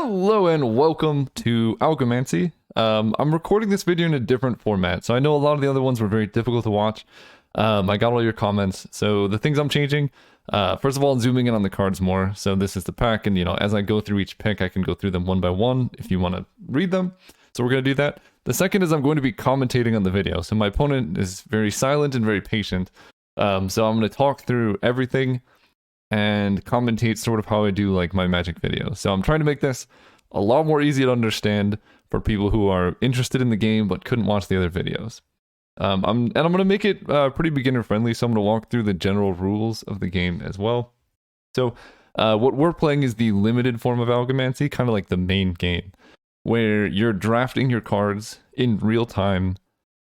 Hello and welcome to Algomancy. I'm recording this video in a different format, so I know a lot of the other ones were very difficult to watch. I got all your comments, so the things I'm changing, first of all, zooming in on the cards more. So this is the pack, and as I go through each pick, I can go through them one by one if you want to read them. So we're going to do that. The second is I'm going to be commentating on the video. So my opponent is very silent and very patient. So I'm going to talk through everything and commentate sort of how I do like my Magic videos. So I'm trying to make this a lot more easy to understand for people who are interested in the game but couldn't watch the other videos. I'm going to make it pretty beginner friendly, so I'm going to walk through the general rules of the game as well. So what we're playing is the limited form of Algomancy, kind of like the main game, where you're drafting your cards in real time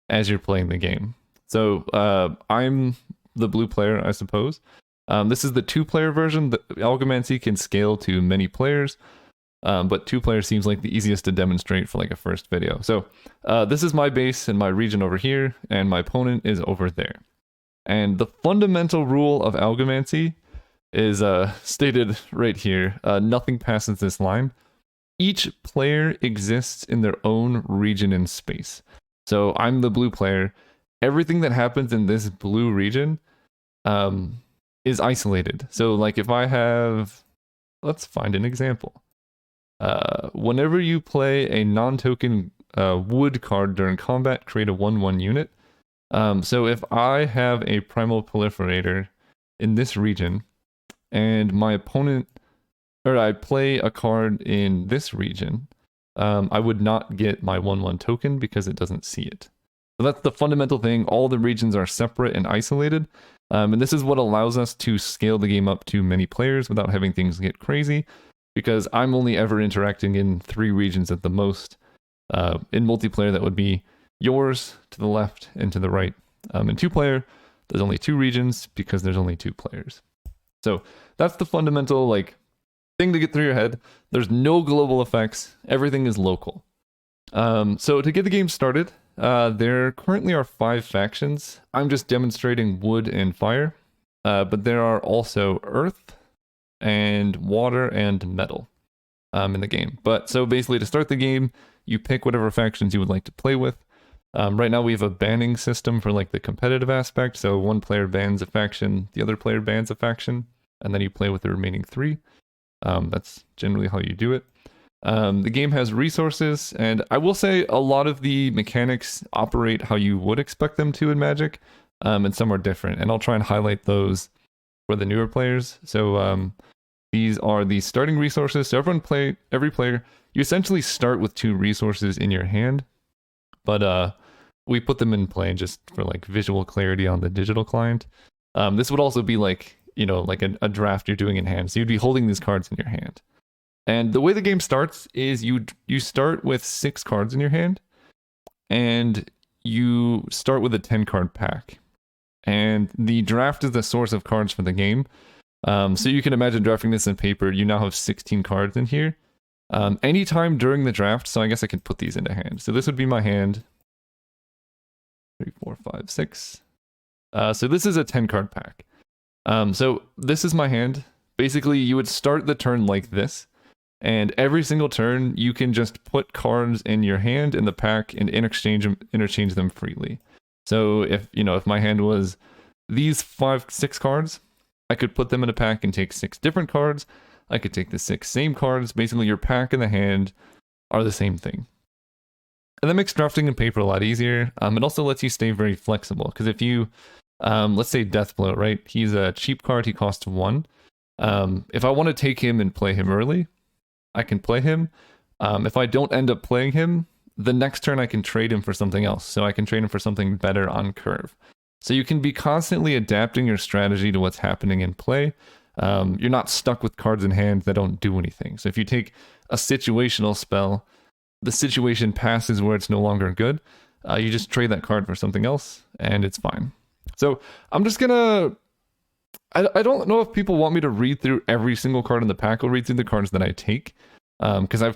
as you're playing the game. So I'm the blue player, I suppose. This is the 2-player version. The Algomancy can scale to many players, but 2 players seems like the easiest to demonstrate for like a first video. So this is my base and my region over here, and my opponent is over there. And the fundamental rule of Algomancy is stated right here. Nothing passes this line. Each player exists in their own region and space. So I'm the blue player. Everything that happens in this blue region is isolated. So like if I have, let's find an example. Whenever you play a non-token wood card during combat, create a 1/1 unit. So if I have a primal proliferator in this region and my opponent, or I play a card in this region, I would not get my 1/1 token because it doesn't see it. So that's the fundamental thing. All the regions are separate and isolated. And this is what allows us to scale the game up to many players without having things get crazy, because I'm only ever interacting in 3 regions at the most. In multiplayer, that would be yours to the left and to the right. In 2-player, there's only 2 regions because there's only 2 players. So that's the fundamental thing to get through your head. There's no global effects. Everything is local. So to get the game started, there currently are 5 factions. I'm just demonstrating wood and fire, but there are also earth and water and metal in the game. But so basically to start the game, you pick whatever factions you would like to play with. Right now we have a banning system for like the competitive aspect. So one player bans a faction, the other player bans a faction, and then you play with the remaining 3. That's generally how you do it. The game has resources, and I will say a lot of the mechanics operate how you would expect them to in Magic, and some are different, and I'll try and highlight those for the newer players. So these are the starting resources. So every player, you essentially start with 2 resources in your hand, but we put them in play just for like visual clarity on the digital client. This would also be like, like a draft you're doing in hand. So you'd be holding these cards in your hand. And the way the game starts is you start with 6 cards in your hand, and you start with a 10-card pack. And the draft is the source of cards for the game. So you can imagine drafting this in paper. You now have 16 cards in here. Anytime during the draft, so I guess I can put these into hand. So this would be my hand. 3, 4, 5, 6. So this is a 10-card pack. So this is my hand. Basically, you would start the turn like this. And every single turn, you can just put cards in your hand in the pack and interchange them freely. So if my hand was these 6 cards, I could put them in a pack and take 6 different cards. I could take the 6 same cards. Basically, your pack and the hand are the same thing. And that makes drafting in paper a lot easier. It also lets you stay very flexible. Because if you, let's say Deathblow, right? He's a cheap card. He costs 1. If I want to take him and play him early, I can play him. If I don't end up playing him, the next turn I can trade him for something else. So I can trade him for something better on curve. So you can be constantly adapting your strategy to what's happening in play. You're not stuck with cards in hand that don't do anything. So if you take a situational spell, the situation passes where it's no longer good. You just trade that card for something else, and it's fine. So I'm just gonna... I don't know if people want me to read through every single card in the pack. I'll read through the cards that I take, because I've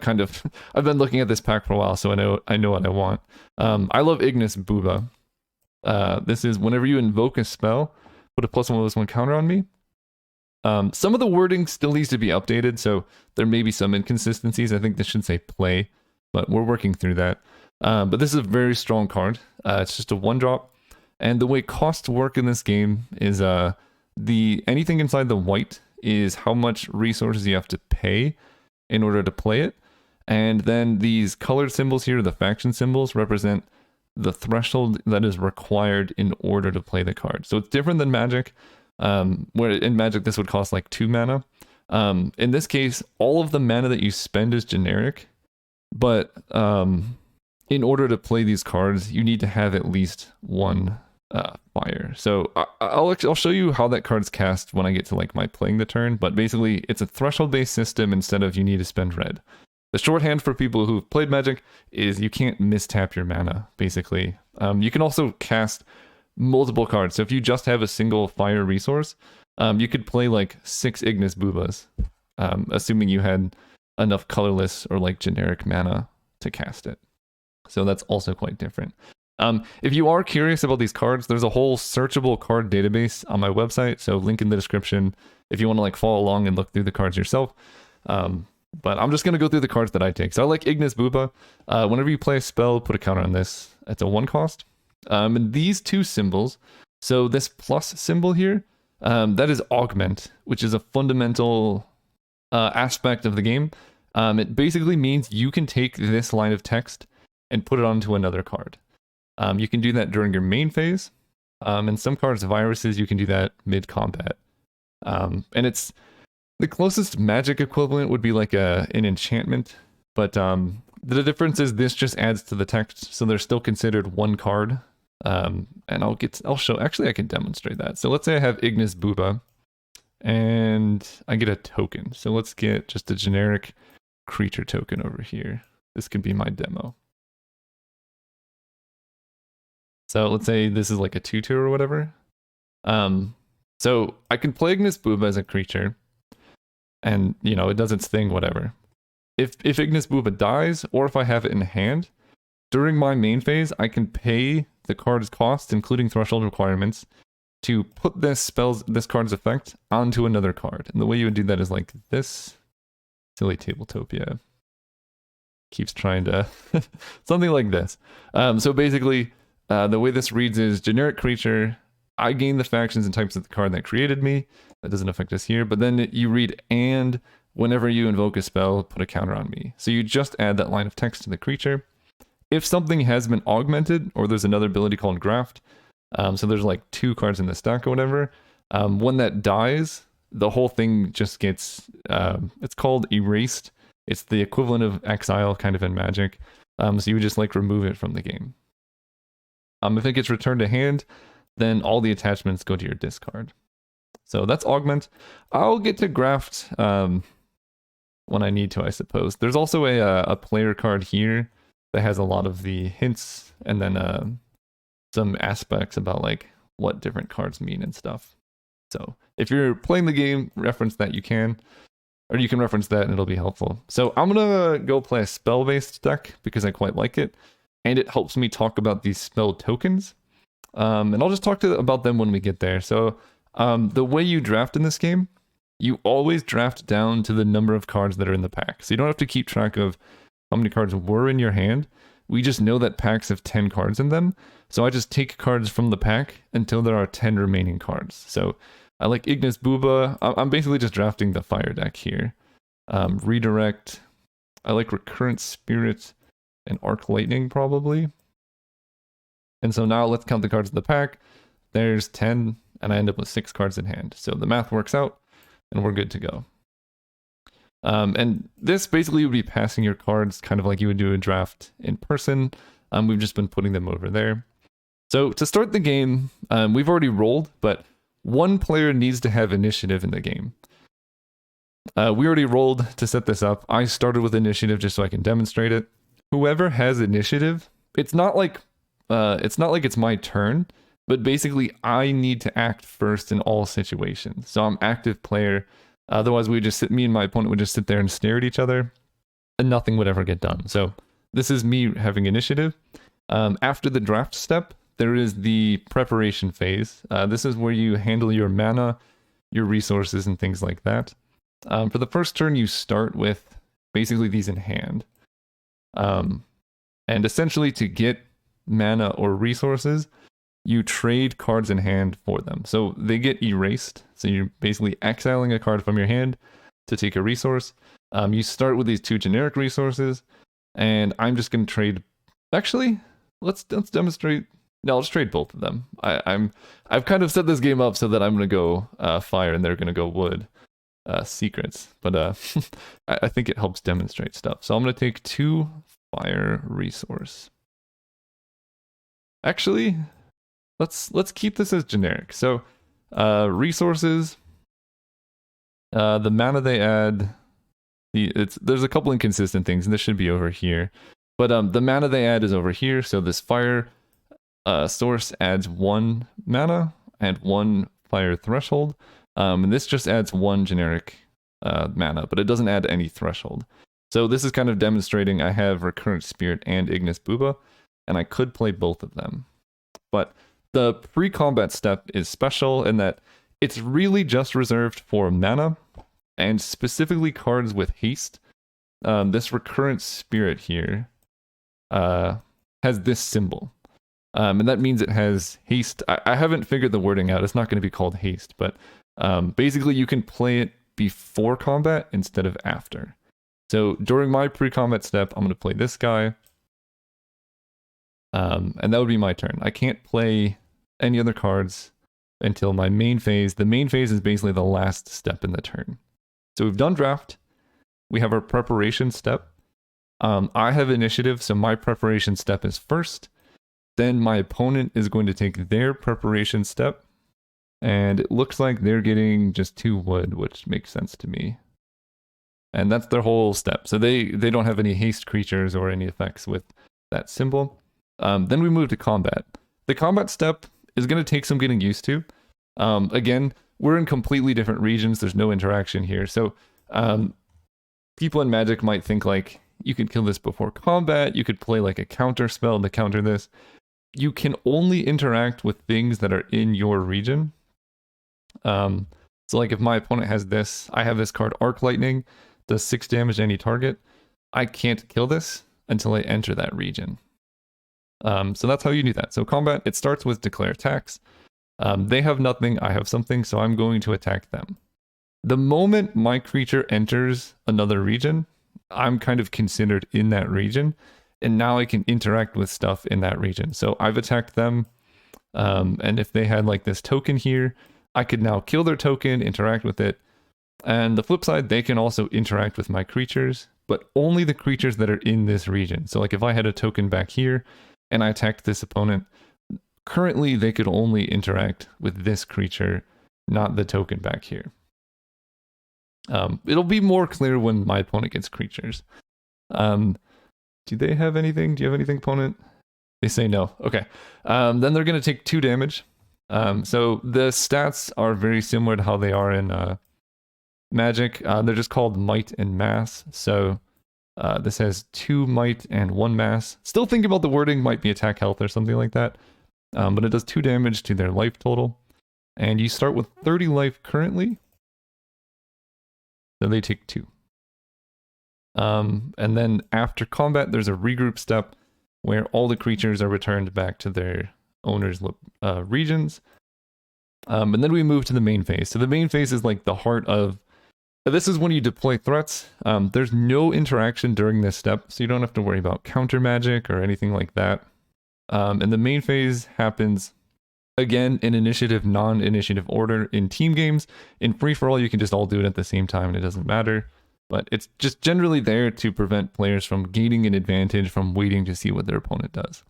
been looking at this pack for a while, so I know what I want. I love Ignis Booba. This is whenever you invoke a spell, put a +1/+1 counter on me. Some of the wording still needs to be updated, so there may be some inconsistencies. I think this should say play, but we're working through that. But this is a very strong card. It's just a 1-drop. And the way costs work in this game is anything inside the white is how much resources you have to pay in order to play it. And then these colored symbols here, the faction symbols, represent the threshold that is required in order to play the card. So it's different than Magic, where in Magic this would cost like 2 mana. In this case, all of the mana that you spend is generic, but in order to play these cards, you need to have at least 1 fire. So I'll show you how that card's cast when I get to like my playing the turn, but basically it's a threshold-based system instead of you need to spend red. The shorthand for people who've played Magic is you can't mistap your mana, basically. You can also cast multiple cards. So if you just have a single fire resource, you could play like 6 Ignis Boobas, assuming you had enough colorless or like generic mana to cast it. So that's also quite different. If you are curious about these cards, there's a whole searchable card database on my website, so link in the description if you want to like follow along and look through the cards yourself. But I'm just going to go through the cards that I take. So I like Ignis Booba. Whenever you play a spell, put a counter on this. It's a 1 cost. And these 2 symbols, so this plus symbol here, that is augment, which is a fundamental aspect of the game. It basically means you can take this line of text and put it onto another card. You can do that during your main phase. And some cards, viruses, you can do that mid-combat. And it's the closest Magic equivalent would be like an enchantment, but the difference is this just adds to the text, so they're still considered 1 card. And I'll show. Actually, I can demonstrate that. So let's say I have Ignis Booba, and I get a token. So let's get just a generic creature token over here. This could be my demo. So let's say this is like a 2/2 or whatever. So I can play Ignis Booba as a creature, and you know it does its thing, whatever. If Ignis Booba dies, or if I have it in hand, during my main phase, I can pay the card's cost, including threshold requirements, to put this card's effect onto another card. And the way you would do that is like this. Silly Tabletopia keeps trying to something like this. So basically, the way this reads is generic creature. I gain the factions and types of the card that created me. That doesn't affect us here. But then you read, and whenever you invoke a spell, put a counter on me. So you just add that line of text to the creature. If something has been augmented, or there's another ability called graft, so there's like 2 cards in the stack or whatever, when that dies, the whole thing just gets, it's called erased. It's the equivalent of exile kind of in Magic. So you would just like remove it from the game. If it gets returned to hand, then all the attachments go to your discard. So that's augment. I'll get to graft when I need to, I suppose. There's also a player card here that has a lot of the hints, and then some aspects about like what different cards mean and stuff. So if you're playing the game, reference that you can, or you can reference that and it'll be helpful. So I'm gonna go play a spell-based deck because I quite like it, and it helps me talk about these spell tokens. And I'll just talk about them when we get there. So the way you draft in this game, you always draft down to the number of cards that are in the pack. So you don't have to keep track of how many cards were in your hand. We just know that packs have 10 cards in them. So I just take cards from the pack until there are 10 remaining cards. So I like Ignis Booba. I'm basically just drafting the fire deck here. Redirect. I like Recurrent Spirit and Arc Lightning probably. And so now let's count the cards in the pack. There's 10, and I end up with 6 cards in hand. So the math works out, and we're good to go. And this basically would be passing your cards kind of like you would do a draft in person. We've just been putting them over there. So to start the game, we've already rolled, but one player needs to have initiative in the game. We already rolled to set this up. I started with initiative just so I can demonstrate it. Whoever has initiative, it's not like it's my turn, but basically I need to act first in all situations. So I'm active player. Otherwise, me and my opponent would just sit there and stare at each other, and nothing would ever get done. So this is me having initiative. After the draft step, there is the preparation phase. This is where you handle your mana, your resources and things like that. For the first turn, you start with basically these in hand. And essentially to get mana or resources, you trade cards in hand for them. So they get erased. So you're basically exiling a card from your hand to take a resource. You start with these 2 generic resources, and I'm just going to trade. Actually, let's demonstrate. No, I'll just trade both of them. I've kind of set this game up so that I'm going to go fire and they're going to go wood. Secrets, but I think it helps demonstrate stuff. So I'm going to take 2 fire resource. Actually, let's keep this as generic. So resources, the mana they add, there's a couple inconsistent things, and this should be over here. But the mana they add is over here. So this fire source adds 1 mana and 1 fire threshold. And this just adds 1 generic mana, but it doesn't add any threshold. So this is kind of demonstrating I have Recurrent Spirit and Ignis Booba, and I could play both of them. But the pre-combat step is special in that it's really just reserved for mana, and specifically cards with haste. This Recurrent Spirit here has this symbol. And that means it has haste. I haven't figured the wording out. It's not going to be called haste, but basically you can play it before combat instead of after. So during my pre-combat step, I'm going to play this guy. And that would be my turn. I can't play any other cards until my main phase. The main phase is basically the last step in the turn. So we've done draft. We have our preparation step. I have initiative, so my preparation step is first. Then my opponent is going to take their preparation step. And it looks like they're getting just 2 wood, which makes sense to me. And that's their whole step. So they don't have any haste creatures or any effects with that symbol. Then we move to combat. The combat step is going to take some getting used to. Again, we're in completely different regions. There's no interaction here. So people in Magic might think like, you could kill this before combat. You could play like a counter spell to counter this. You can only interact with things that are in your region. So like if my opponent has this, I have this card Arc Lightning, does 6 damage to any target. I can't kill this until I enter that region. So that's how you do that. So combat, it starts with declare attacks. They have nothing, I have something, so I'm going to attack them. The moment my creature enters another region, I'm kind of considered in that region, and now I can interact with stuff in that region. So I've attacked them, and if they had like this token here, I could now kill their token, interact with it, and the flip side, they can also interact with my creatures, but only the creatures that are in this region. So like if I had a token back here, and I attacked this opponent, currently they could only interact with this creature, not the token back here. It'll be more clear when my opponent gets creatures. Do they have anything? Do you have anything, opponent? They say no. Okay. Then they're going to take 2 damage. So the stats are very similar to how they are in Magic. They're just called Might and Mass. So this has 2 Might and 1 Mass. Still thinking about the wording, might be attack health or something like that. But it does 2 damage to their life total. And you start with 30 life currently. So they take 2. And then after combat, there's a regroup step where all the creatures are returned back to their owner's regions. And then we move to the main phase. So the main phase is like the heart of... This is when you deploy threats. There's no interaction during this step, so you don't have to worry about counter magic or anything like that. And the main phase happens, again, in initiative, non-initiative order in team games. In free-for-all, you can just all do it at the same time and it doesn't matter. But it's just generally there to prevent players from gaining an advantage from waiting to see what their opponent does.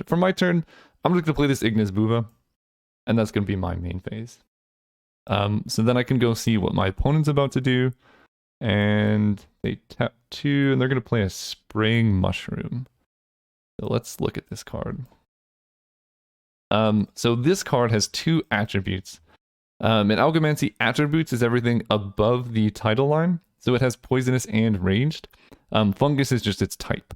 For my turn, I'm just going to play this Ignis Booba, and that's going to be my main phase. So then I can go see what my opponent's about to do, and they tap 2, and they're going to play a Spraying Mushroom. So let's look at this card. So this card has 2 attributes. In Algomancy, attributes is everything above the title line. So it has poisonous and ranged. Fungus is just its type.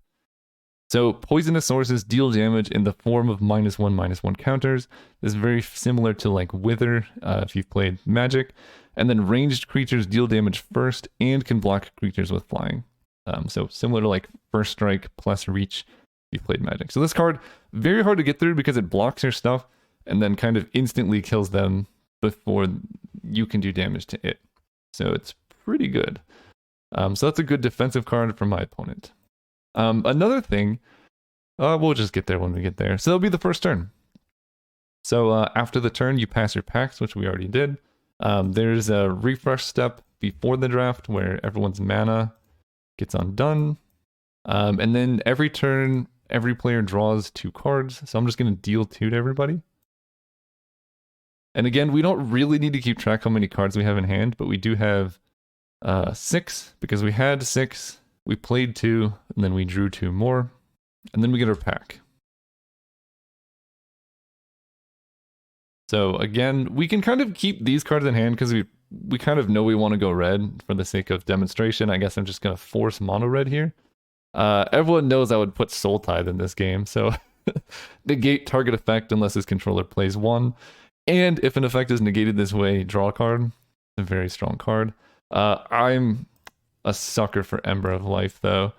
So poisonous sources deal damage in the form of -1/-1 counters. This is very similar to like Wither if you've played Magic. And then ranged creatures deal damage first and can block creatures with flying. So similar to like First Strike plus Reach if you've played Magic. So this card, very hard to get through because it blocks your stuff and then kind of instantly kills them before you can do damage to it. So it's pretty good. So that's a good defensive card for my opponent. Another thing, we'll just get there when we get there. So that'll be the first turn. So after the turn, you pass your packs, which we already did. There's a refresh step before the draft where everyone's mana gets undone. And then every turn, every player draws 2 cards. So I'm just going to deal 2 to everybody. And again, we don't really need to keep track how many cards we have in hand, but we do have 6 because we had 6, we played 2, and then we drew 2 more, and then we get our pack. So again, we can kind of keep these cards in hand because we kind of know we want to go red for the sake of demonstration. I guess I'm just going to force mono red here. Everyone knows I would put Soul Tithe in this game, so negate target effect unless his controller plays 1. And if an effect is negated this way, draw a card. A very strong card. I'm a sucker for Ember of Life, though.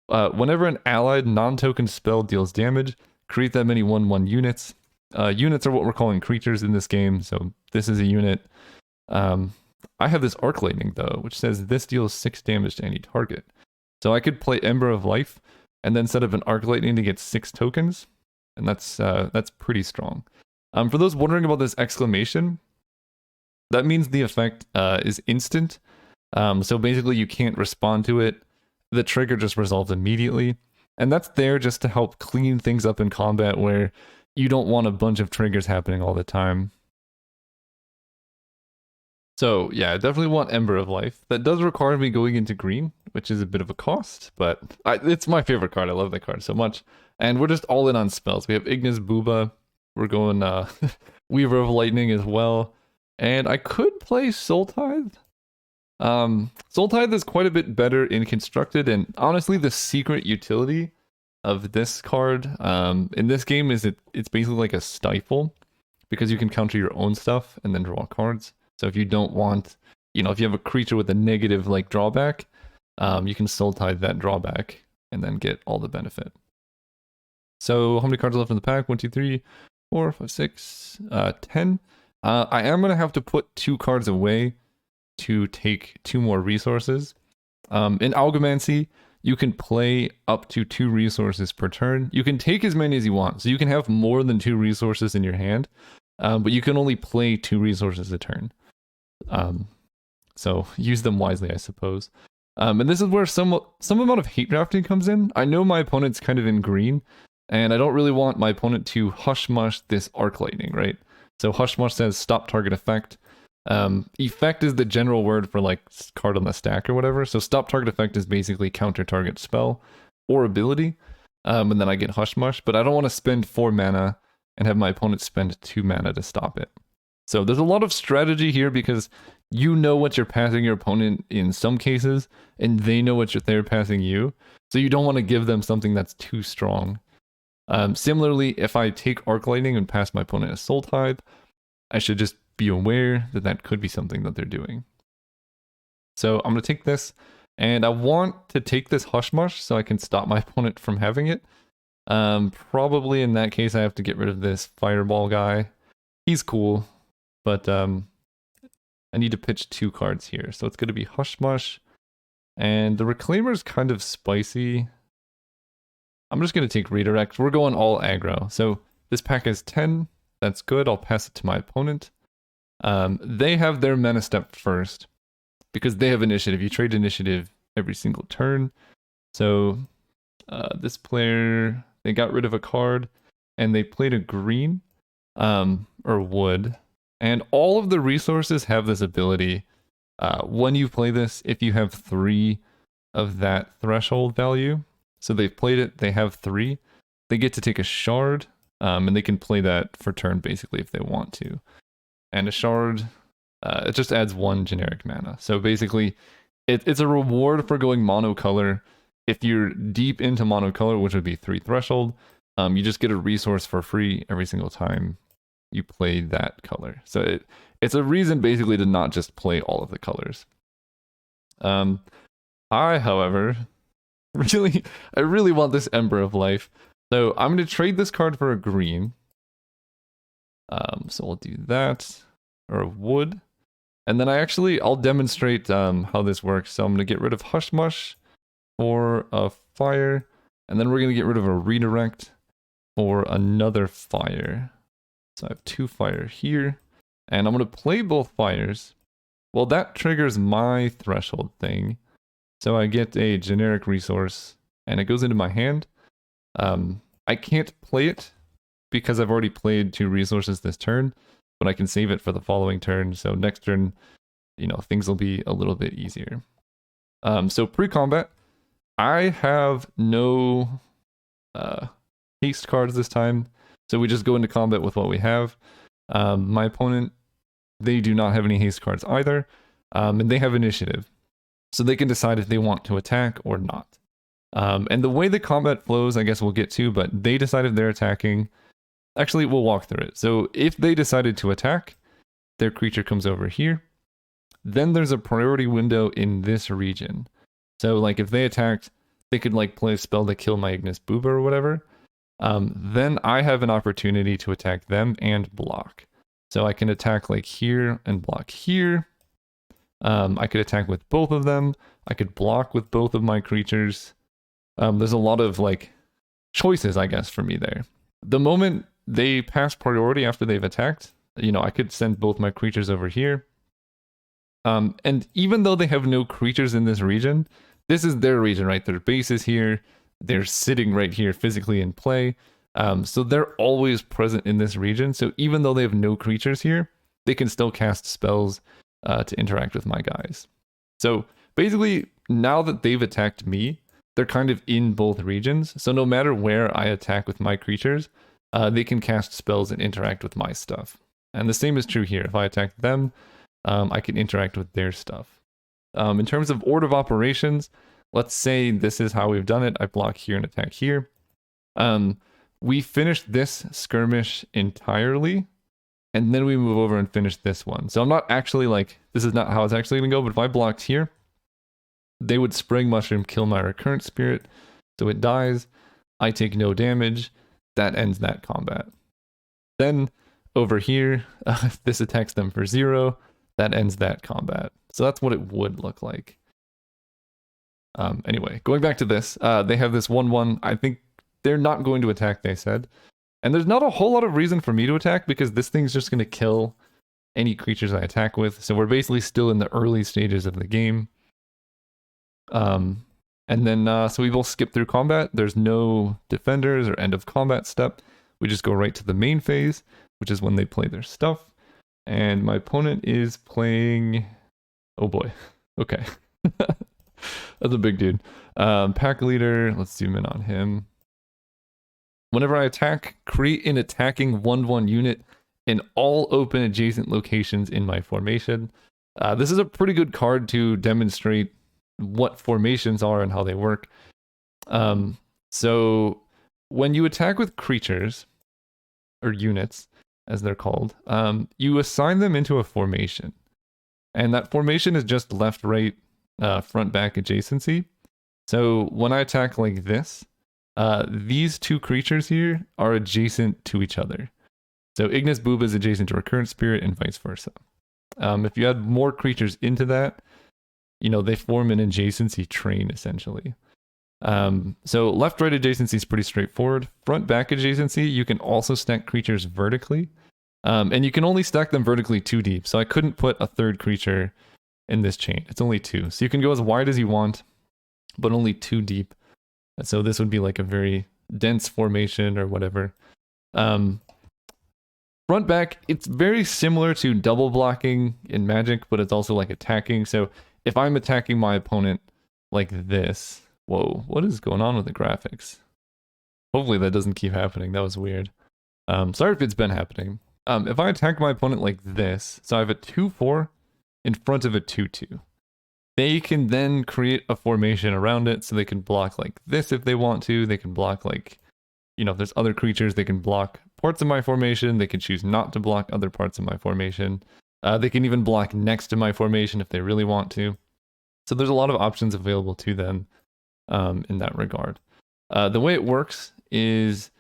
Whenever an allied non-token spell deals damage, create that many 1/1 units. Units are what we're calling creatures in this game, so this is a unit. I have this Arc Lightning, though, which says this deals 6 damage to any target. So I could play Ember of Life, and then set up an Arc Lightning to get 6 tokens, and that's pretty strong. For those wondering about this exclamation, that means the effect is instant. So basically you can't respond to it. The trigger just resolves immediately. And that's there just to help clean things up in combat where you don't want a bunch of triggers happening all the time. So yeah, I definitely want Ember of Life. That does require me going into green, which is a bit of a cost, but it's my favorite card. I love that card so much. And we're just all in on spells. We have Ignis Booba. We're going Weaver of Lightning as well. And I could play Soul Tithe. Soul Tithe is quite a bit better in Constructed, and honestly the secret utility of this card in this game is it's basically like a stifle, because you can counter your own stuff and then draw cards. So if you don't want, if you have a creature with a negative like drawback, you can Soul Tithe that drawback and then get all the benefit. So how many cards are left in the pack? 1, 2, 3, 4, 5, 6, 10. I am going to have to put 2 cards away to take 2 more resources. In Algomancy, you can play up to 2 resources per turn. You can take as many as you want, so you can have more than 2 resources in your hand, but you can only play 2 resources a turn. So use them wisely, I suppose. And this is where some amount of hate drafting comes in. I know my opponent's kind of in green, and I don't really want my opponent to hush-mush this Arc Lightning, right? So hush-mush says stop target effect. Effect is the general word for like card on the stack or whatever. So stop target effect is basically counter target spell or ability. And then I get hush-mush, but I don't want to spend 4 mana and have my opponent spend 2 mana to stop it. So there's a lot of strategy here because you know what you're passing your opponent in some cases, and they know what they're passing you. So you don't want to give them something that's too strong. Similarly, if I take Arc Lightning and pass my opponent a Soul Tithe, I should just be aware that that could be something that they're doing. So I'm going to take this, and I want to take this Hushmush so I can stop my opponent from having it. Probably in that case, I have to get rid of this Fireball guy. He's cool, but I need to pitch 2 cards here. So it's going to be Hushmush, and the Reclaimer is kind of spicy. I'm just going to take Redirect. We're going all aggro. So this pack has 10. That's good. I'll pass it to my opponent. They have their mana step first because they have initiative. You trade initiative every single turn. So this player, they got rid of a card and they played a green or wood. And all of the resources have this ability. When you play this, if you have 3 of that threshold value, so they've played it, they have 3, they get to take a shard, and they can play that for turn basically if they want to. And a shard, it just adds 1 generic mana. So basically, it's a reward for going monocolor. if you're deep into monocolor, which would be 3 threshold, you just get a resource for free every single time you play that color. So it's a reason basically to not just play all of the colors. I, however, I really want this Ember of Life. So I'm going to trade this card for a green. So we'll do that, or a wood. And then I'll demonstrate how this works. So I'm going to get rid of Hush Mush for a fire. And then we're going to get rid of a redirect for another fire. So I have 2 fire here. And I'm going to play both fires. Well, that triggers my threshold thing. So I get a generic resource, and it goes into my hand. I can't play it because I've already played 2 resources this turn, but I can save it for the following turn. So next turn, things will be a little bit easier. So pre-combat, I have no haste cards this time, so we just go into combat with what we have. My opponent, they do not have any haste cards either, and they have initiative. So they can decide if they want to attack or not. And the way the combat flows, I guess we'll get to, but they decide if they're attacking. Actually, we'll walk through it. So if they decided to attack, their creature comes over here. Then there's a priority window in this region. So like if they attacked, they could like play a spell to kill my Ignis Booba or whatever. Then I have an opportunity to attack them and block. So I can attack like here and block here. I could attack with both of them. I could block with both of my creatures. There's a lot of like choices, I guess, for me there. The moment they pass priority after they've attacked, I could send both my creatures over here. And even though they have no creatures in this region, this is their region, right? Their base is here. They're sitting right here physically in play. So they're always present in this region. So even though they have no creatures here, they can still cast spells to interact with my guys. So basically, now that they've attacked me, they're kind of in both regions. So no matter where I attack with my creatures, they can cast spells and interact with my stuff. And the same is true here. If I attack them, I can interact with their stuff. In terms of order of operations, let's say this is how we've done it. I block here and attack here. We finish this skirmish entirely, and then we move over and finish this one. So I'm not actually like, this is not how it's actually going to go, but if I blocked here, they would Spring Mushroom, kill my Recurrent Spirit, so it dies. I take no damage. That ends that combat. Then over here, if this attacks them for 0, that ends that combat. So that's what it would look like. Anyway, going back to this, they have this 1/1. I think they're not going to attack, they said. And there's not a whole lot of reason for me to attack because this thing's just going to kill any creatures I attack with. So we're basically still in the early stages of the game. And then, so we will skip through combat. There's no defenders or end of combat step. We just go right to the main phase, which is when they play their stuff. And my opponent is playing... Oh boy. Okay. That's a big dude. Pack leader, let's zoom in on him. Whenever I attack, create an attacking 1/1 unit in all open adjacent locations in my formation. This is a pretty good card to demonstrate what formations are and how they work. So when you attack with creatures, or units, as they're called, you assign them into a formation. And that formation is just left, right, front, back adjacency. So when I attack like this, these 2 creatures here are adjacent to each other. So Ignis Booba is adjacent to Recurrent Spirit and vice versa. If you add more creatures into that, they form an adjacency train, essentially. So left-right adjacency is pretty straightforward. Front-back adjacency, you can also stack creatures vertically. And you can only stack them vertically 2 deep. So I couldn't put a 3rd creature in this chain. It's only 2. So you can go as wide as you want, but only 2 deep. So this would be like a very dense formation or whatever. Front back, it's very similar to double blocking in Magic, but it's also like attacking. So if I'm attacking my opponent like this, whoa, what is going on with the graphics? Hopefully that doesn't keep happening. That was weird. Sorry if it's been happening. If I attack my opponent like this, so I have a 2/4 in front of a 2/2. they can then create a formation around it, so they can block like this if they want to. They can block like, if there's other creatures, they can block parts of my formation. They can choose not to block other parts of my formation. They can even block next to my formation if they really want to. So there's a lot of options available to them in that regard. The way it works is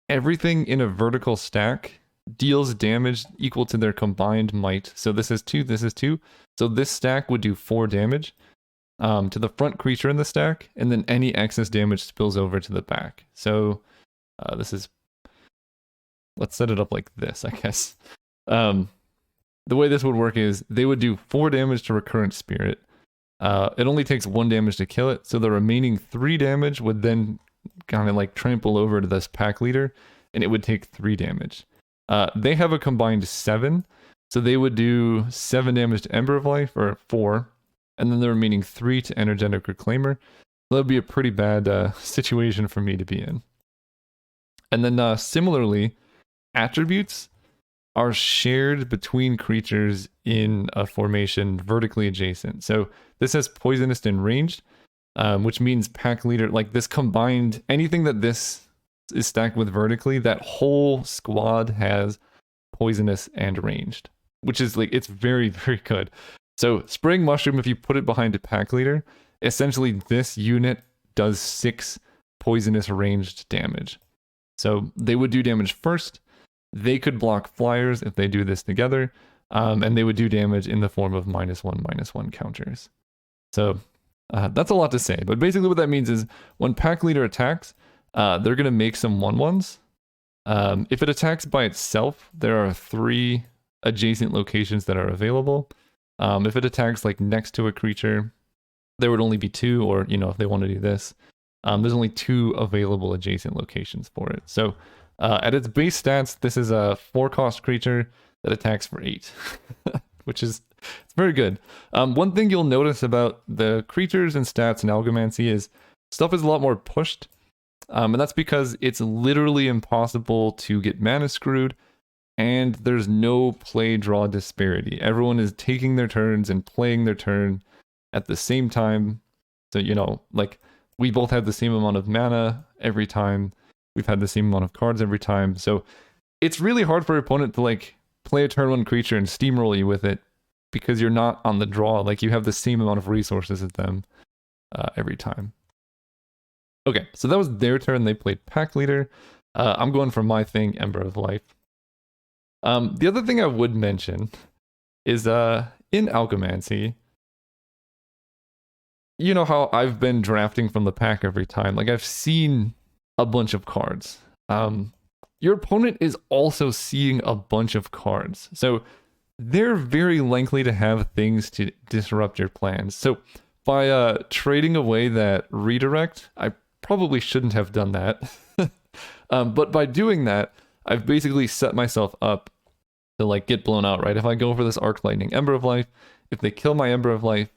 everything in a vertical stack deals damage equal to their combined might. So this is 2, this is 2. So this stack would do 4 damage to the front creature in the stack, and then any excess damage spills over to the back. So let's set it up like this, I guess. The way this would work is they would do 4 damage to Recurrent Spirit. It only takes 1 damage to kill it, so the remaining 3 damage would then kind of like trample over to this pack leader, and it would take 3 damage. They have a combined 7, so they would do 7 damage to Ember of Life, or 4, and then the remaining 3 to Energetic Reclaimer. That would be a pretty bad situation for me to be in. And then similarly, attributes are shared between creatures in a formation vertically adjacent. So this has Poisonous and Ranged, which means pack leader, like this combined, anything that this is stacked with vertically, that whole squad has Poisonous and Ranged, which is like, it's very, very good. So Spraying Mushroom, if you put it behind a pack leader, essentially this unit does 6 poisonous ranged damage. So they would do damage first. They could block flyers if they do this together, and they would do damage in the form of -1/-1 counters. So that's a lot to say, but basically what that means is when pack leader attacks, they're going to make some 1/1s. If it attacks by itself, there are 3 adjacent locations that are available. If it attacks like next to a creature, there would only be 2, or if they want to do this, there's only 2 available adjacent locations for it. So at its base stats, this is a 4-cost creature that attacks for 8, which is it's very good. One thing you'll notice about the creatures and stats in Algomancy is stuff is a lot more pushed, and that's because it's literally impossible to get mana screwed, and there's no play-draw disparity. Everyone is taking their turns and playing their turn at the same time. So, like, we both have the same amount of mana every time. We've had the same amount of cards every time. So it's really hard for your opponent to like play a turn 1 creature and steamroll you with it because you're not on the draw. Like you have the same amount of resources as them every time. Okay, so that was their turn. They played pack leader. I'm going for my thing, Ember of Life. The other thing I would mention is in Algomancy, you know how I've been drafting from the pack every time. Like I've seen a bunch of cards. Your opponent is also seeing a bunch of cards. So they're very likely to have things to disrupt your plans. So by trading away that redirect, I probably shouldn't have done that. But by doing that, I've basically set myself up to like get blown out, right? If I go for this Arc Lightning Ember of Life, if they kill my Ember of Life,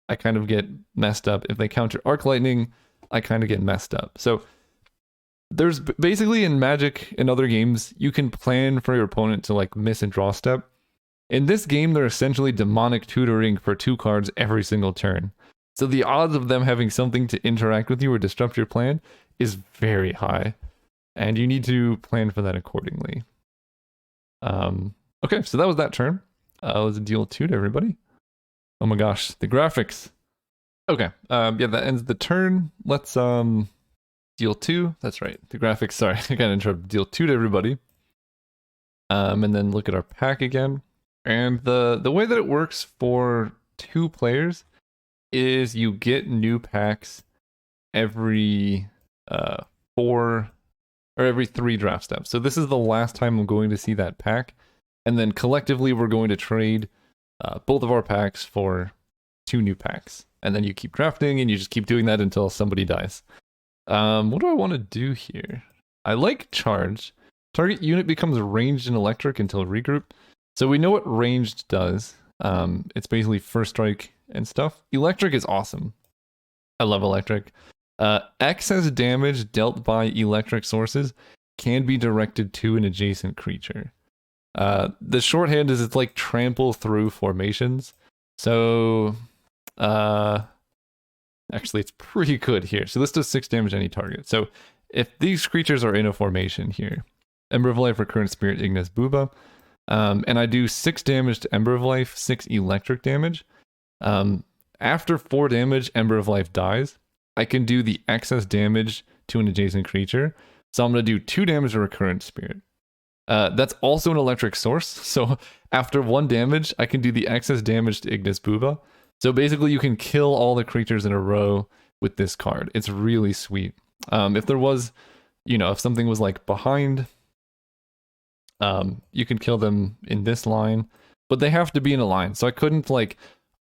I kind of get messed up. If they counter Arc Lightning, I kind of get messed up. So there's basically in Magic and other games, you can plan for your opponent to like miss a draw step. In this game, they're essentially demonic tutoring for 2 cards every single turn. So the odds of them having something to interact with you or disrupt your plan is very high. And you need to plan for that accordingly. Okay, so that was that turn. Let's deal 2 to everybody. Oh my gosh, the graphics. Okay, yeah, that ends the turn. Let's deal 2. That's right, the graphics. Sorry, I got interrupted. Deal 2 to everybody. And then look at our pack again. And the way that it works for 2 players is you get new packs every 4 or every 3 draft steps. So this is the last time I'm going to see that pack. And then collectively we're going to trade both of our packs for 2 new packs. And then you keep drafting and you just keep doing that until somebody dies. What do I want to do here? I like charge. Target unit becomes ranged and electric until regroup. So we know what ranged does. It's basically first strike and stuff. Electric is awesome. I love electric. Excess damage dealt by electric sources can be directed to an adjacent creature. The shorthand is it's like trample through formations. So Actually, it's pretty good here. So this does 6 damage to any target. So if these creatures are in a formation here, Ember of Life, Recurrent Spirit, Ignis Booba, and I do 6 damage to Ember of Life, 6 electric damage. After 4 damage, Ember of Life dies. I can do the excess damage to an adjacent creature. So I'm going to do 2 damage to Recurrent Spirit. That's also an electric source. So after 1 damage, I can do the excess damage to Ignis Booba. So basically, you can kill all the creatures in a row with this card. It's really sweet. If there was, if something was like behind, you can kill them in this line, but they have to be in a line. So I couldn't like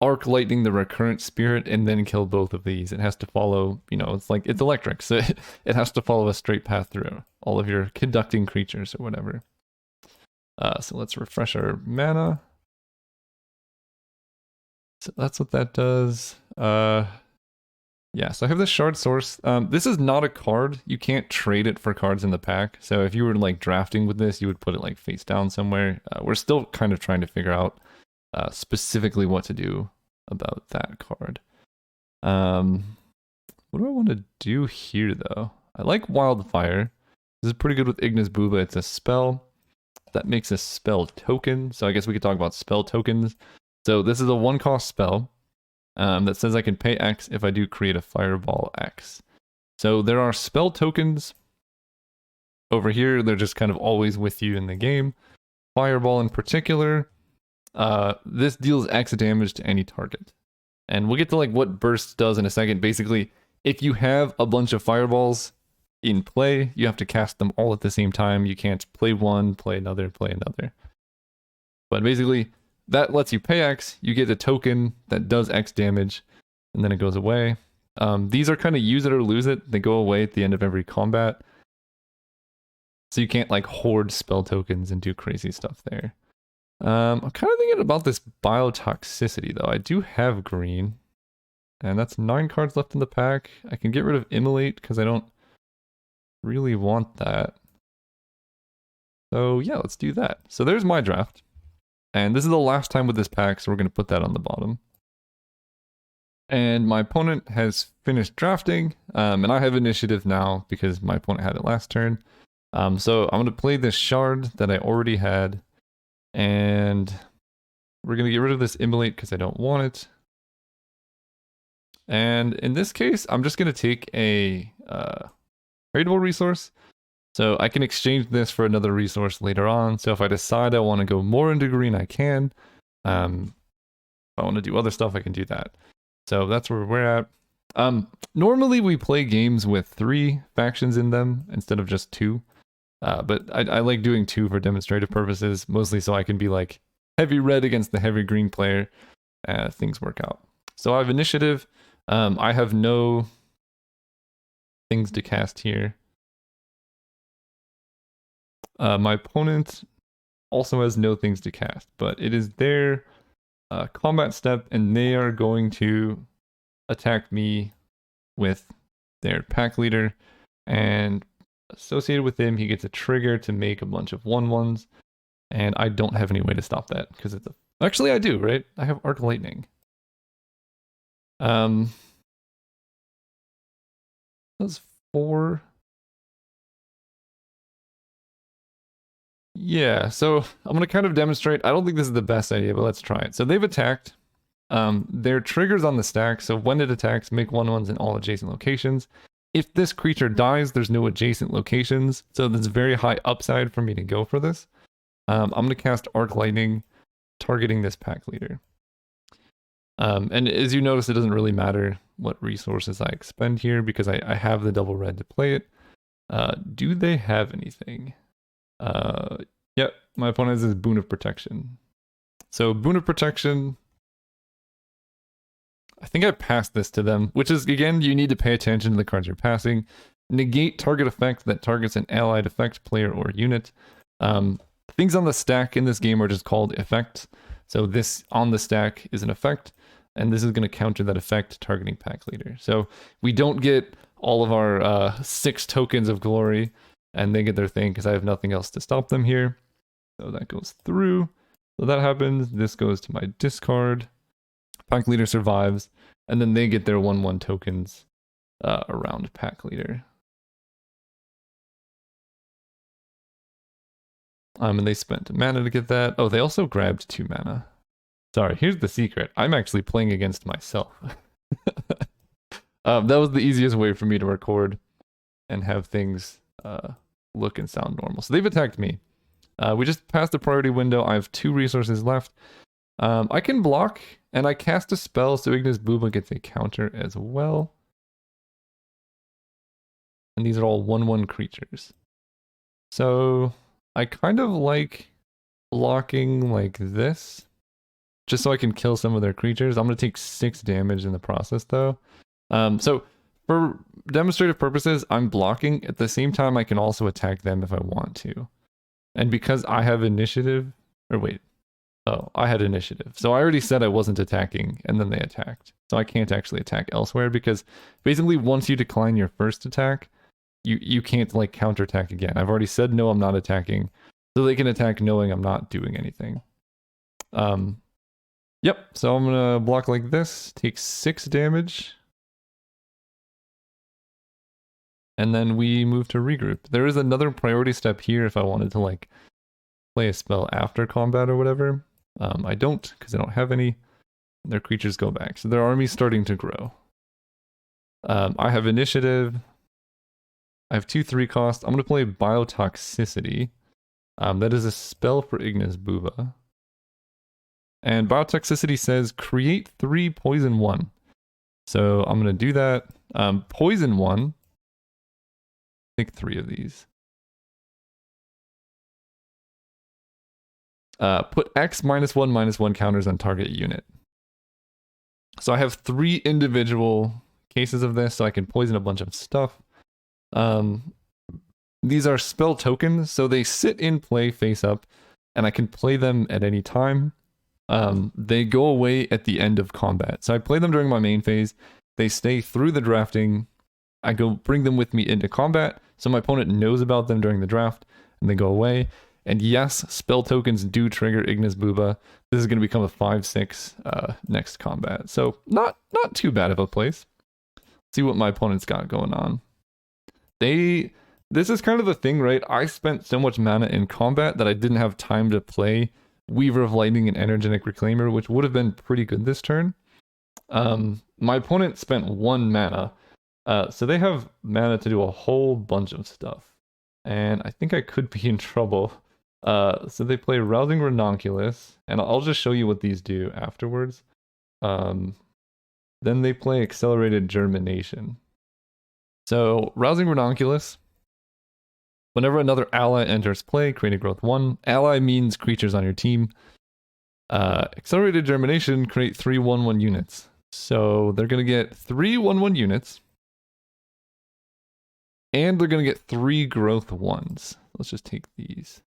arc lightning the Recurrent Spirit and then kill both of these. It has to follow, it's electric. So it has to follow a straight path through all of your conducting creatures or whatever. So let's refresh our mana. So that's what that does. Yeah, so I have this shard source. This is not a card. You can't trade it for cards in the pack. So if you were like drafting with this, you would put it like face down somewhere. We're still kind of trying to figure out specifically what to do about that card. What do I want to do here though? I like Wildfire. This is pretty good with Ignis Booba. It's a spell that makes a spell token. So I guess we could talk about spell tokens. So this is a 1-cost spell that says I can pay X if I do create a Fireball X. So there are spell tokens over here. They're just kind of always with you in the game. Fireball in particular, this deals X damage to any target. And we'll get to like what Burst does in a second. Basically, if you have a bunch of Fireballs in play, you have to cast them all at the same time. You can't play one, play another, play another. But basically, that lets you pay X, you get a token that does X damage, and then it goes away. These are kind of use it or lose it. They go away at the end of every combat. So you can't like hoard spell tokens and do crazy stuff there. I'm kind of thinking about this biotoxicity though. I do have green, and that's 9 cards left in the pack. I can get rid of Immolate because I don't really want that. So yeah, let's do that. So there's my draft. And this is the last time with this pack, so we're going to put that on the bottom. And my opponent has finished drafting, and I have initiative now because my opponent had it last turn. So I'm going to play this shard that I already had, and we're going to get rid of this Immolate because I don't want it. And in this case, I'm just going to take a tradable resource. So I can exchange this for another resource later on. So if I decide I want to go more into green, I can. If I want to do other stuff, I can do that. So that's where we're at. Normally we play games with 3 factions in them instead of just 2. But I like doing 2 for demonstrative purposes, mostly so I can be like heavy red against the heavy green player. Things work out. So I have initiative. I have no things to cast here. My opponent also has no things to cast, but it is their combat step, and they are going to attack me with their pack leader, and associated with him, he gets a trigger to make a bunch of 1/1s, and I don't have any way to stop that because it's a... Actually, I do, right? I have Arc Lightning. That's 4... Yeah, so I'm going to kind of demonstrate. I don't think this is the best idea, but let's try it. So they've attacked. Their triggers on the stack, so when it attacks, make 1/1s in all adjacent locations. If this creature dies, there's no adjacent locations, so there's very high upside for me to go for this. I'm going to cast Arc Lightning, targeting this pack leader. And as you notice, it doesn't really matter what resources I expend here, because I have the double red to play it. Do they have anything? Yep, my opponent has Boon of Protection. So Boon of Protection, I think I passed this to them, which is, again, you need to pay attention to the cards you're passing. Negate target effect that targets an allied effect, player, or unit. Things on the stack in this game are just called effects. So this on the stack is an effect, and this is going to counter that effect targeting pack leader. So we don't get all of our 6 tokens of glory, and they get their thing because I have nothing else to stop them here. So that goes through. So that happens. This goes to my discard. Pack leader survives, and then they get their 1/1 tokens around pack leader. And they spent mana to get that. Oh, they also grabbed 2 mana. Sorry, here's the secret. I'm actually playing against myself. That was the easiest way for me to record and have things look and sound normal. So they've attacked me. We just passed the priority window. I have 2 resources left. I can block, and I cast a spell, so Ignis Booba gets a counter as well. And these are all 1/1 creatures. So I kind of like blocking like this, just so I can kill some of their creatures. I'm going to take 6 damage in the process, though. So for demonstrative purposes, I'm blocking. At the same time, I can also attack them if I want to. And because I have initiative, or wait, oh, I had initiative. So I already said I wasn't attacking, and then they attacked. So I can't actually attack elsewhere, because basically once you decline your first attack, you can't like counterattack again. I've already said no, I'm not attacking. So they can attack knowing I'm not doing anything. Yep, so I'm gonna block like this, take 6 damage. And then we move to regroup. There is another priority step here if I wanted to like play a spell after combat or whatever. I don't, because I don't have any. Their creatures go back. So their army's starting to grow. I have initiative. I have 2 3 cost. I'm going to play Biotoxicity. That is a spell for Ignis Booba. And Biotoxicity says create 3 poison 1. So I'm going to do that. Poison 1. Take 3 of these. Put X -1/-1 counters on target unit. So I have 3 individual cases of this, so I can poison a bunch of stuff. These are spell tokens, so they sit in play face up, and I can play them at any time. They go away at the end of combat. So I play them during my main phase. They stay through the drafting. I go bring them with me into combat, so my opponent knows about them during the draft, and they go away. And yes, spell tokens do trigger Ignis Booba. This is going to become a 5/6 next combat. So not too bad of a place. Let's see what my opponent's got going on. This is kind of the thing, right? I spent so much mana in combat that I didn't have time to play Weaver of Lightning and Energetic Reclaimer, which would have been pretty good this turn. My opponent spent 1 mana. So they have mana to do a whole bunch of stuff. And I think I could be in trouble. So they play Rousing Ranunculus, and I'll just show you what these do afterwards. Then they play Accelerated Germination. So Rousing Ranunculus, whenever another ally enters play, create a growth 1. Ally means creatures on your team. Accelerated Germination, create 3 1/1 units. So they're going to get 3 1/1 units. And they're going to get 3 growth 1s. Let's just take these.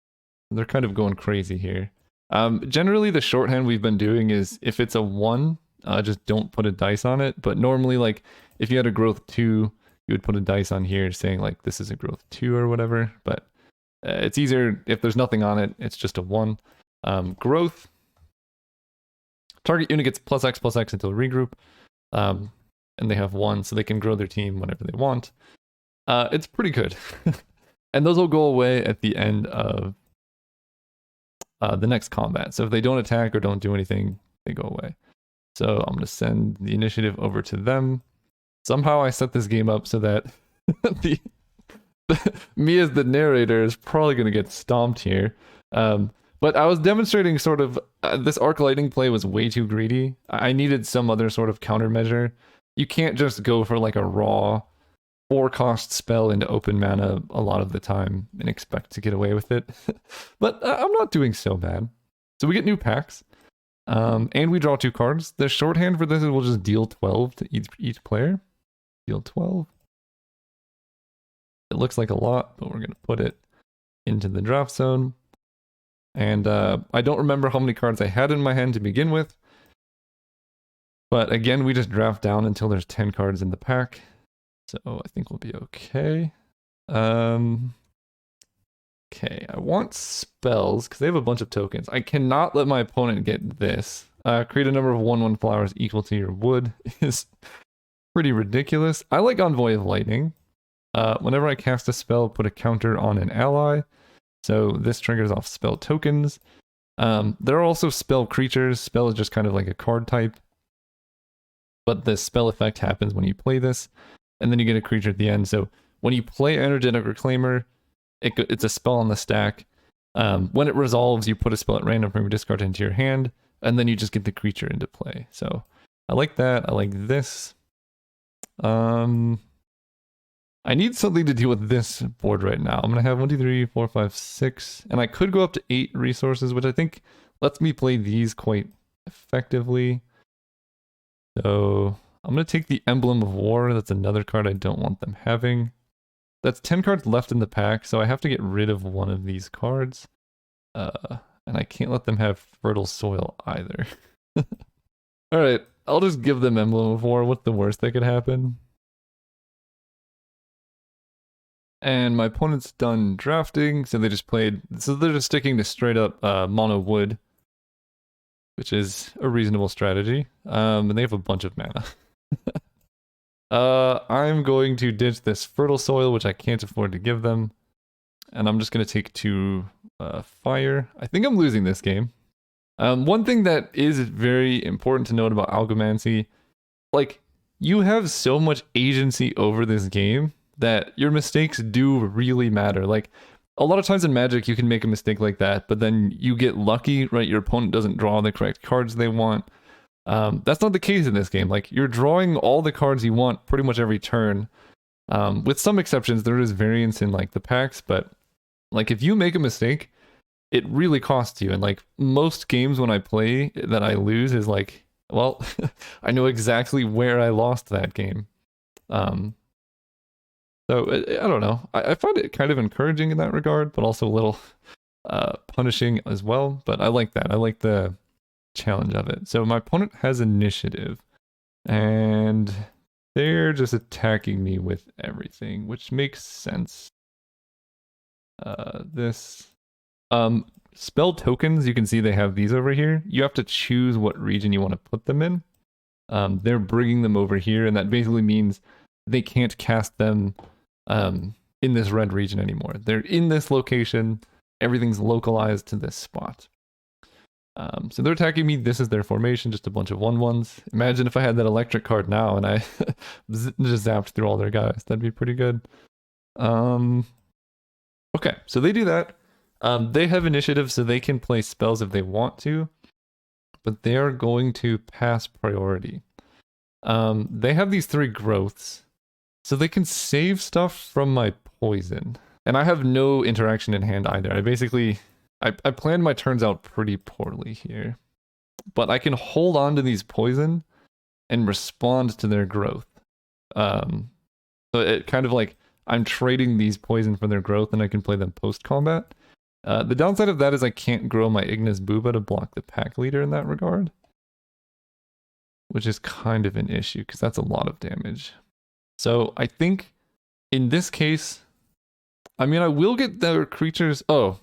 They're kind of going crazy here. Generally, the shorthand we've been doing is if it's a 1, just don't put a dice on it. But normally, like, if you had a growth 2, you would put a dice on here saying, like, this is a growth 2 or whatever. But it's easier if there's nothing on it, it's just a 1. Growth. Target unit gets +X/+X until regroup. And they have 1, so they can grow their team whenever they want. It's pretty good. And those will go away at the end of the next combat. So if they don't attack or don't do anything, they go away. So I'm going to send the initiative over to them. Somehow I set this game up so that me as the narrator is probably going to get stomped here. But I was demonstrating sort of, this arc lightning play was way too greedy. I needed some other sort of countermeasure. You can't just go for like a raw 4-cost spell into open mana a lot of the time and expect to get away with it. But I'm not doing so bad. So we get new packs. And we draw 2 cards. The shorthand for this is we'll just deal 12 to each player. Deal 12. It looks like a lot, but we're going to put it into the draft zone. And I don't remember how many cards I had in my hand to begin with. But again, we just draft down until there's 10 cards in the pack. So I think we'll be okay. Okay, I want spells because they have a bunch of tokens. I cannot let my opponent get this. Create a number of 1/1 flowers equal to your wood is pretty ridiculous. I like Envoy of Lightning. Whenever I cast a spell, put a counter on an ally. So this triggers off spell tokens. There are also spell creatures. Spell is just kind of like a card type. But the spell effect happens when you play this. And then you get a creature at the end. So when you play Energetic Reclaimer, it's a spell on the stack. When it resolves, you put a spell at random from your discard into your hand. And then you just get the creature into play. So I like that. I like this. I need something to deal with this board right now. I'm going to have 1, 2, 3, 4, 5, 6. And I could go up to 8 resources, which I think lets me play these quite effectively. So I'm going to take the Emblem of War. That's another card I don't want them having. That's 10 cards left in the pack, so I have to get rid of one of these cards. And I can't let them have Fertile Soil either. Alright, I'll just give them Emblem of War. What's the worst that could happen? And my opponent's done drafting, so they just played... So they're just sticking to straight up mono wood, which is a reasonable strategy. And they have a bunch of mana. I'm going to ditch this Fertile Soil, which I can't afford to give them. And I'm just going to take 2 fire. I think I'm losing this game. One thing that is very important to note about Algomancy, like, you have so much agency over this game that your mistakes do really matter. Like, a lot of times in Magic, you can make a mistake like that, but then you get lucky, right? Your opponent doesn't draw the correct cards they want. That's not the case in this game. Like, you're drawing all the cards you want pretty much every turn. With some exceptions, there is variance in, like, the packs, but, like, if you make a mistake, it really costs you. And, like, most games when I play that I lose is like, well, I know exactly where I lost that game. So, I don't know. I find it kind of encouraging in that regard, but also a little punishing as well. But I like that. I like the challenge of it. So my opponent has initiative, and they're just attacking me with everything, which makes sense. This... spell tokens, you can see they have these over here. You have to choose what region you want to put them in. They're bringing them over here, and that basically means they can't cast them in this red region anymore. They're in this location. Everything's localized to this spot. So they're attacking me. This is their formation, just a bunch of 1/1s. Imagine if I had that electric card now and I just zapped through all their guys. That'd be pretty good. Okay, so they do that. They have initiative, so they can play spells if they want to, but they are going to pass priority. They have these 3 growths, so they can save stuff from my poison. And I have no interaction in hand either. I planned my turns out pretty poorly here. But I can hold on to these poison and respond to their growth. So it kind of like, I'm trading these poison for their growth and I can play them post-combat. The downside of that is I can't grow my Ignis Booba to block the pack leader in that regard. Which is kind of an issue, because that's a lot of damage. So I think, in this case, I mean, I will get their creatures... Oh,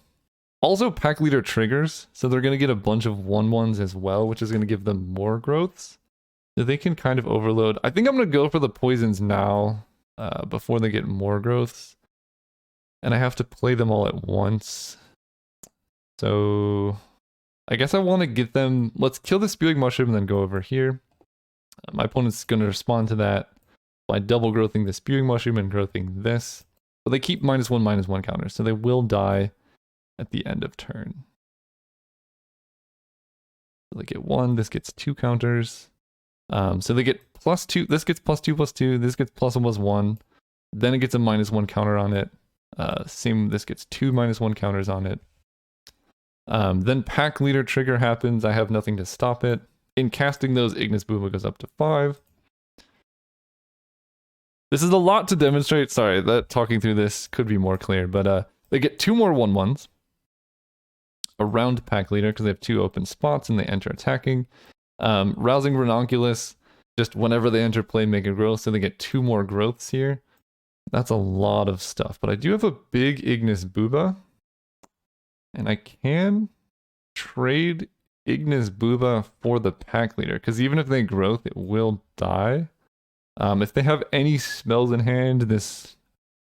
also pack leader triggers, so they're going to get a bunch of 1/1s as well, which is going to give them more growths. So they can kind of overload. I think I'm going to go for the poisons now, before they get more growths. And I have to play them all at once. So I guess I want to get them... Let's kill the Spewing Mushroom and then go over here. My opponent's going to respond to that by double growthing the Spewing Mushroom and growthing this. But they keep -1/-1 counters, so they will die at the end of turn. So they get 1, this gets 2 counters. So they get +2, this gets +2/+2, this gets +1/+1. Then it gets a -1 counter on it. Same, this gets 2 -1 counters on it. Then pack leader trigger happens, I have nothing to stop it. In casting those, Ignis Booba goes up to 5. This is a lot to demonstrate. Sorry, that talking through this could be more clear, but they get 2 more 1/1s around pack leader because they have 2 open spots and they enter attacking. Rousing Ranunculus, just whenever they enter play, make a growth, so they get 2 more growths here. That's a lot of stuff, but I do have a big Ignis Booba, and I can trade Ignis Booba for the pack leader, because even if they growth, it will die. If they have any spells in hand, this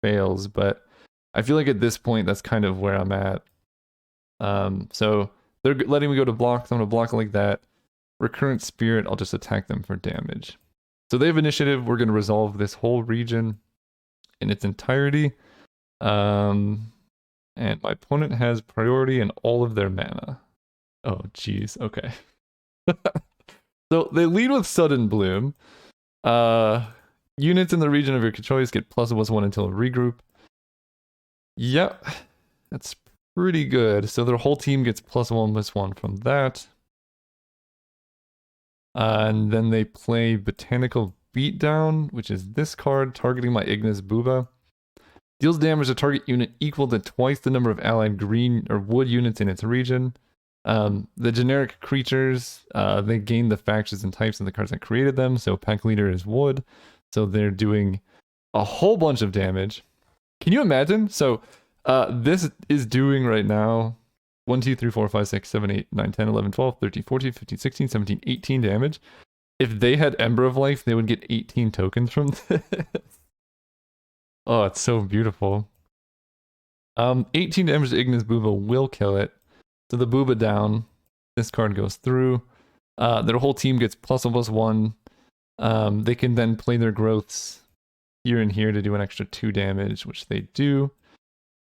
fails, but I feel like at this point, that's kind of where I'm at. So they're letting me go to block, so I'm gonna block like that. Recurrent Spirit, I'll just attack them for damage. So they have initiative, we're gonna resolve this whole region in its entirety. And my opponent has priority in all of their mana. Oh, geez. Okay. So they lead with Sudden Bloom. Units in the region of your choice get +1/+1 until a regroup. Yep. That's pretty good. So their whole team gets +1/+1 from that. And then they play Botanical Beatdown, which is this card, targeting my Ignis Booba. Deals damage to target unit equal to twice the number of allied green or wood units in its region. The generic creatures, they gain the factions and types of the cards that created them. So pack leader is wood. So they're doing a whole bunch of damage. Can you imagine? So this is doing right now 1, 2, 3, 4, 5, 6, 7, 8, 9, 10, 11, 12, 13, 14, 15, 16, 17, 18 damage. If they had Ember of Life, they would get 18 tokens from this. Oh, it's so beautiful. 18 damage to Ignis Booba will kill it. So the Booba down. This card goes through. Their whole team gets +1/+1. They can then play their growths here and here to do an extra 2 damage, which they do.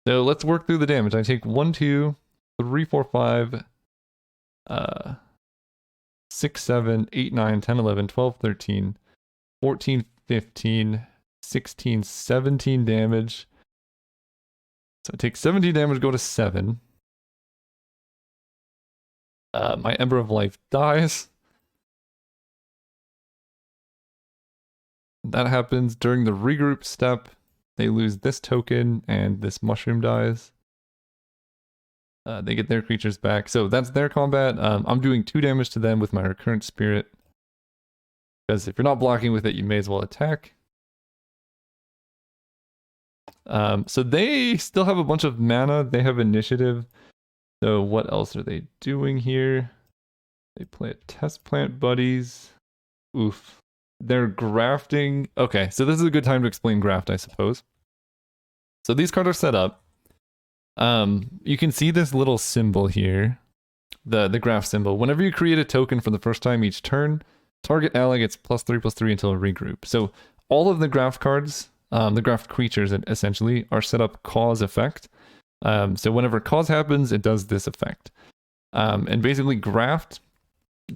So let's work through the damage. I take 1, 2, 3, 4, 5, 6, 7, 8, 9, 10, 11, 12, 13, 14, 15, 16, 17 damage. So I take 17 damage, go to 7. My Ember of Life dies. That happens during the regroup step. They lose this token and this mushroom dies. They get their creatures back. So that's their combat. I'm doing 2 damage to them with my Recurrent Spirit. Because if you're not blocking with it, you may as well attack. So they still have a bunch of mana. They have initiative. So what else are they doing here? They play a Test Plant Buddies. Oof. They're grafting. Okay, so this is a good time to explain graft, I suppose. So these cards are set up. You can see this little symbol here, the graft symbol. Whenever you create a token for the first time each turn, target ally gets +3/+3 until a regroup. So all of the graft cards, the graft creatures essentially, are set up cause effect. So whenever cause happens, it does this effect. And basically graft,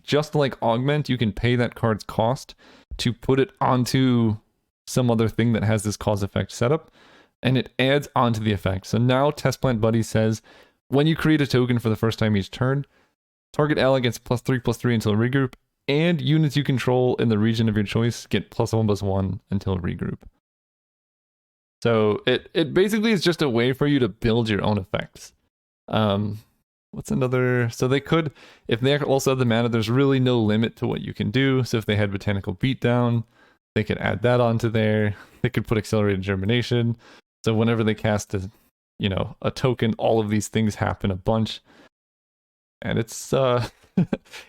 just like augment, you can pay that card's cost to put it onto some other thing that has this cause effect setup, and it adds onto the effect. So now Test Plant Buddy says, when you create a token for the first time each turn, target ally gets +3/+3 until a regroup, and units you control in the region of your choice get +1/+1 until a regroup. So it basically is just a way for you to build your own effects. What's another? So they could, if they also have the mana, there's really no limit to what you can do. So if they had Botanical Beatdown, they could add that onto there. They could put Accelerated Germination. So whenever they cast a token, all of these things happen a bunch. And it's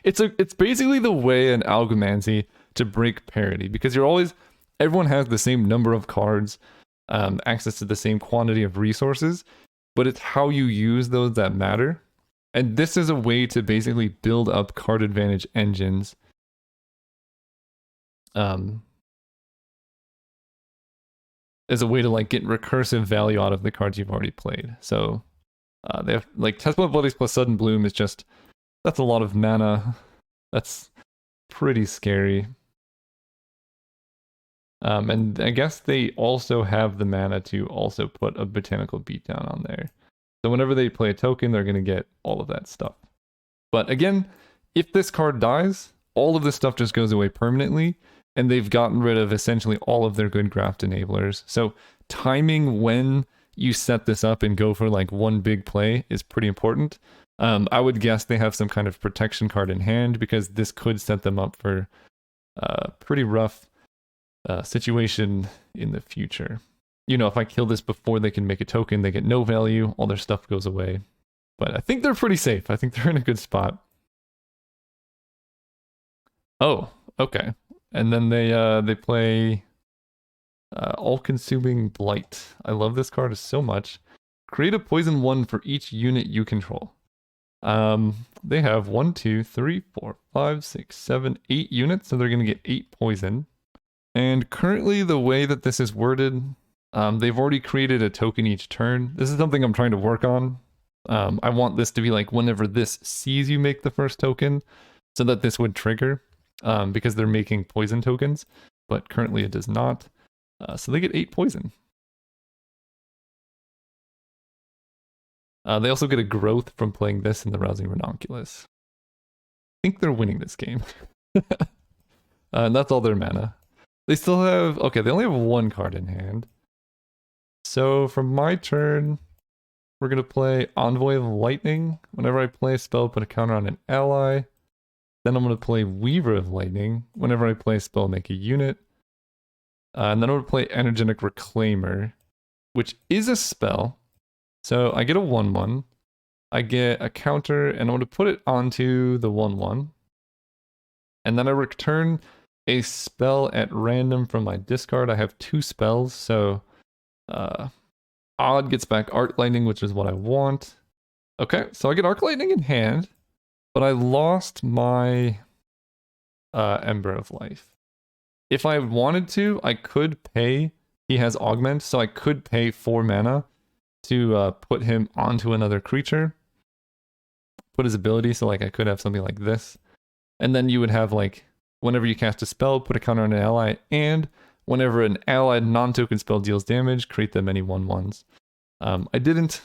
it's basically the way in Algomancy to break parity, because everyone has the same number of cards, access to the same quantity of resources, but it's how you use those that matter. And this is a way to basically build up card advantage engines. As a way to like get recursive value out of the cards you've already played. So they have like Test Plant Buddies plus Sudden Bloom is just, that's a lot of mana. That's pretty scary. And I guess they also have the mana to also put a Botanical Beatdown on there. So whenever they play a token, they're going to get all of that stuff. But again, if this card dies, all of this stuff just goes away permanently, and they've gotten rid of essentially all of their good graft enablers. So timing when you set this up and go for like one big play is pretty important. I would guess they have some kind of protection card in hand, because this could set them up for a pretty rough situation in the future. You know, if I kill this before they can make a token, they get no value, all their stuff goes away. But I think they're pretty safe. I think they're in a good spot. Oh, okay. And then they play All-Consuming Blight. I love this card so much. Create a poison 1 for each unit you control. They have 1, 2, 3, 4, 5, 6, 7, 8 units, so they're gonna get 8 poison. And currently the way that this is worded, they've already created a token each turn. This is something I'm trying to work on. I want this to be like whenever this sees you make the first token, so that this would trigger, because they're making poison tokens, but currently it does not. So they get 8 poison. They also get a growth from playing this in the Rousing Ranunculus. I think they're winning this game. And that's all their mana. They still have... Okay, they only have 1 card in hand. So from my turn, we're going to play Envoy of Lightning. Whenever I play a spell, put a counter on an ally. Then I'm going to play Weaver of Lightning. Whenever I play a spell, make a unit. And then I'm going to play Energetic Reclaimer, which is a spell. So I get a 1/1. I get a counter, and I'm going to put it onto the 1/1. And then I return a spell at random from my discard. I have 2 spells, so Odd gets back Arc Lightning, which is what I want. Okay, so I get Arc Lightning in hand, but I lost my Ember of Life. If I wanted to, I could pay. He has Augment, so I could pay 4 mana to put him onto another creature. Put his ability, so like I could have something like this. And then you would have like, whenever you cast a spell, put a counter on an ally, and whenever an allied non-token spell deals damage, create them any 1/1s. I didn't,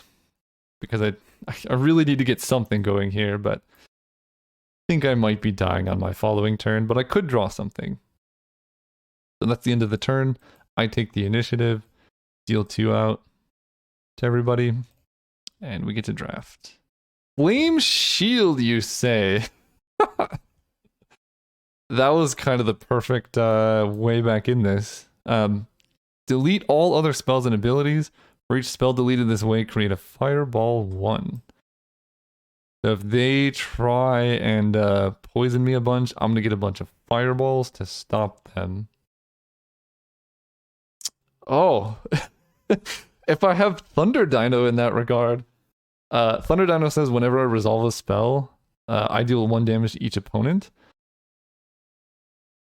because I really need to get something going here, but I think I might be dying on my following turn, but I could draw something. So that's the end of the turn. I take the initiative, deal 2 out to everybody, and we get to draft. Flame Shield, you say? That was kind of the perfect way back in this. Delete all other spells and abilities. For each spell deleted this way, create a Fireball 1. So if they try and poison me a bunch, I'm going to get a bunch of fireballs to stop them. Oh. If I have Thunder Dino in that regard. Thunder Dino says whenever I resolve a spell, I deal 1 damage to each opponent.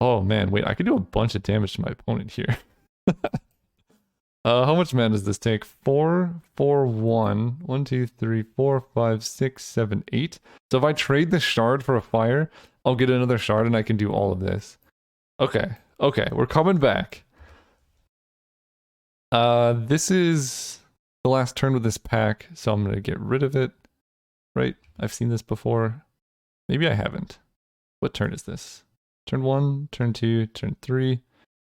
Oh man, wait, I could do a bunch of damage to my opponent here. How much mana does this take? 4, 4, 1. 1, 2, 3, 4, 5, 6, 7, 8. So if I trade the shard for a fire, I'll get another shard and I can do all of this. Okay, we're coming back. This is the last turn with this pack, so I'm gonna get rid of it. Right, I've seen this before. Maybe I haven't. What turn is this? Turn 1, turn 2, turn 3.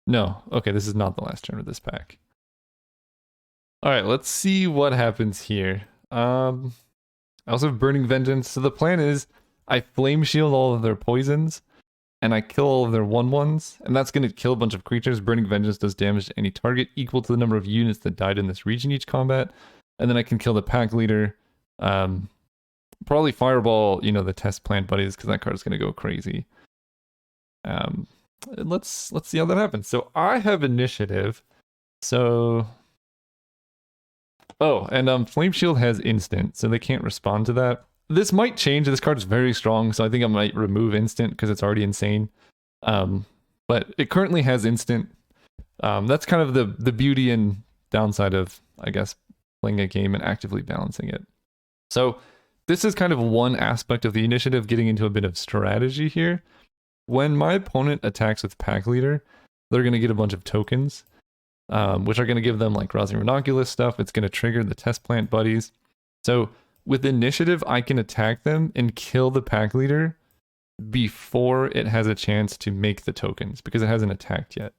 No, okay, this is not the last turn of this pack. Alright, let's see what happens here. I also have Burning Vengeance. So the plan is I Flame Shield all of their poisons, and I kill all of their 1/1s, and that's going to kill a bunch of creatures. Burning Vengeance does damage to any target equal to the number of units that died in this region each combat. And then I can kill the pack leader. Probably Fireball, you know, the test plant buddies, because that card is going to go crazy. Let's see how that happens. So I have initiative. So... Oh, and Flame Shield has instant, so they can't respond to that. This might change. This card is very strong, so I think I might remove instant because it's already insane. But it currently has instant. That's kind of the beauty and downside of, I guess, playing a game and actively balancing it. So this is kind of one aspect of the initiative, getting into a bit of strategy here. When my opponent attacks with Pack Leader, they're going to get a bunch of tokens, which are going to give them like Rousing Ranunculus stuff. It's going to trigger the Test Plant buddies. So with initiative, I can attack them and kill the Pack Leader before it has a chance to make the tokens, because it hasn't attacked yet.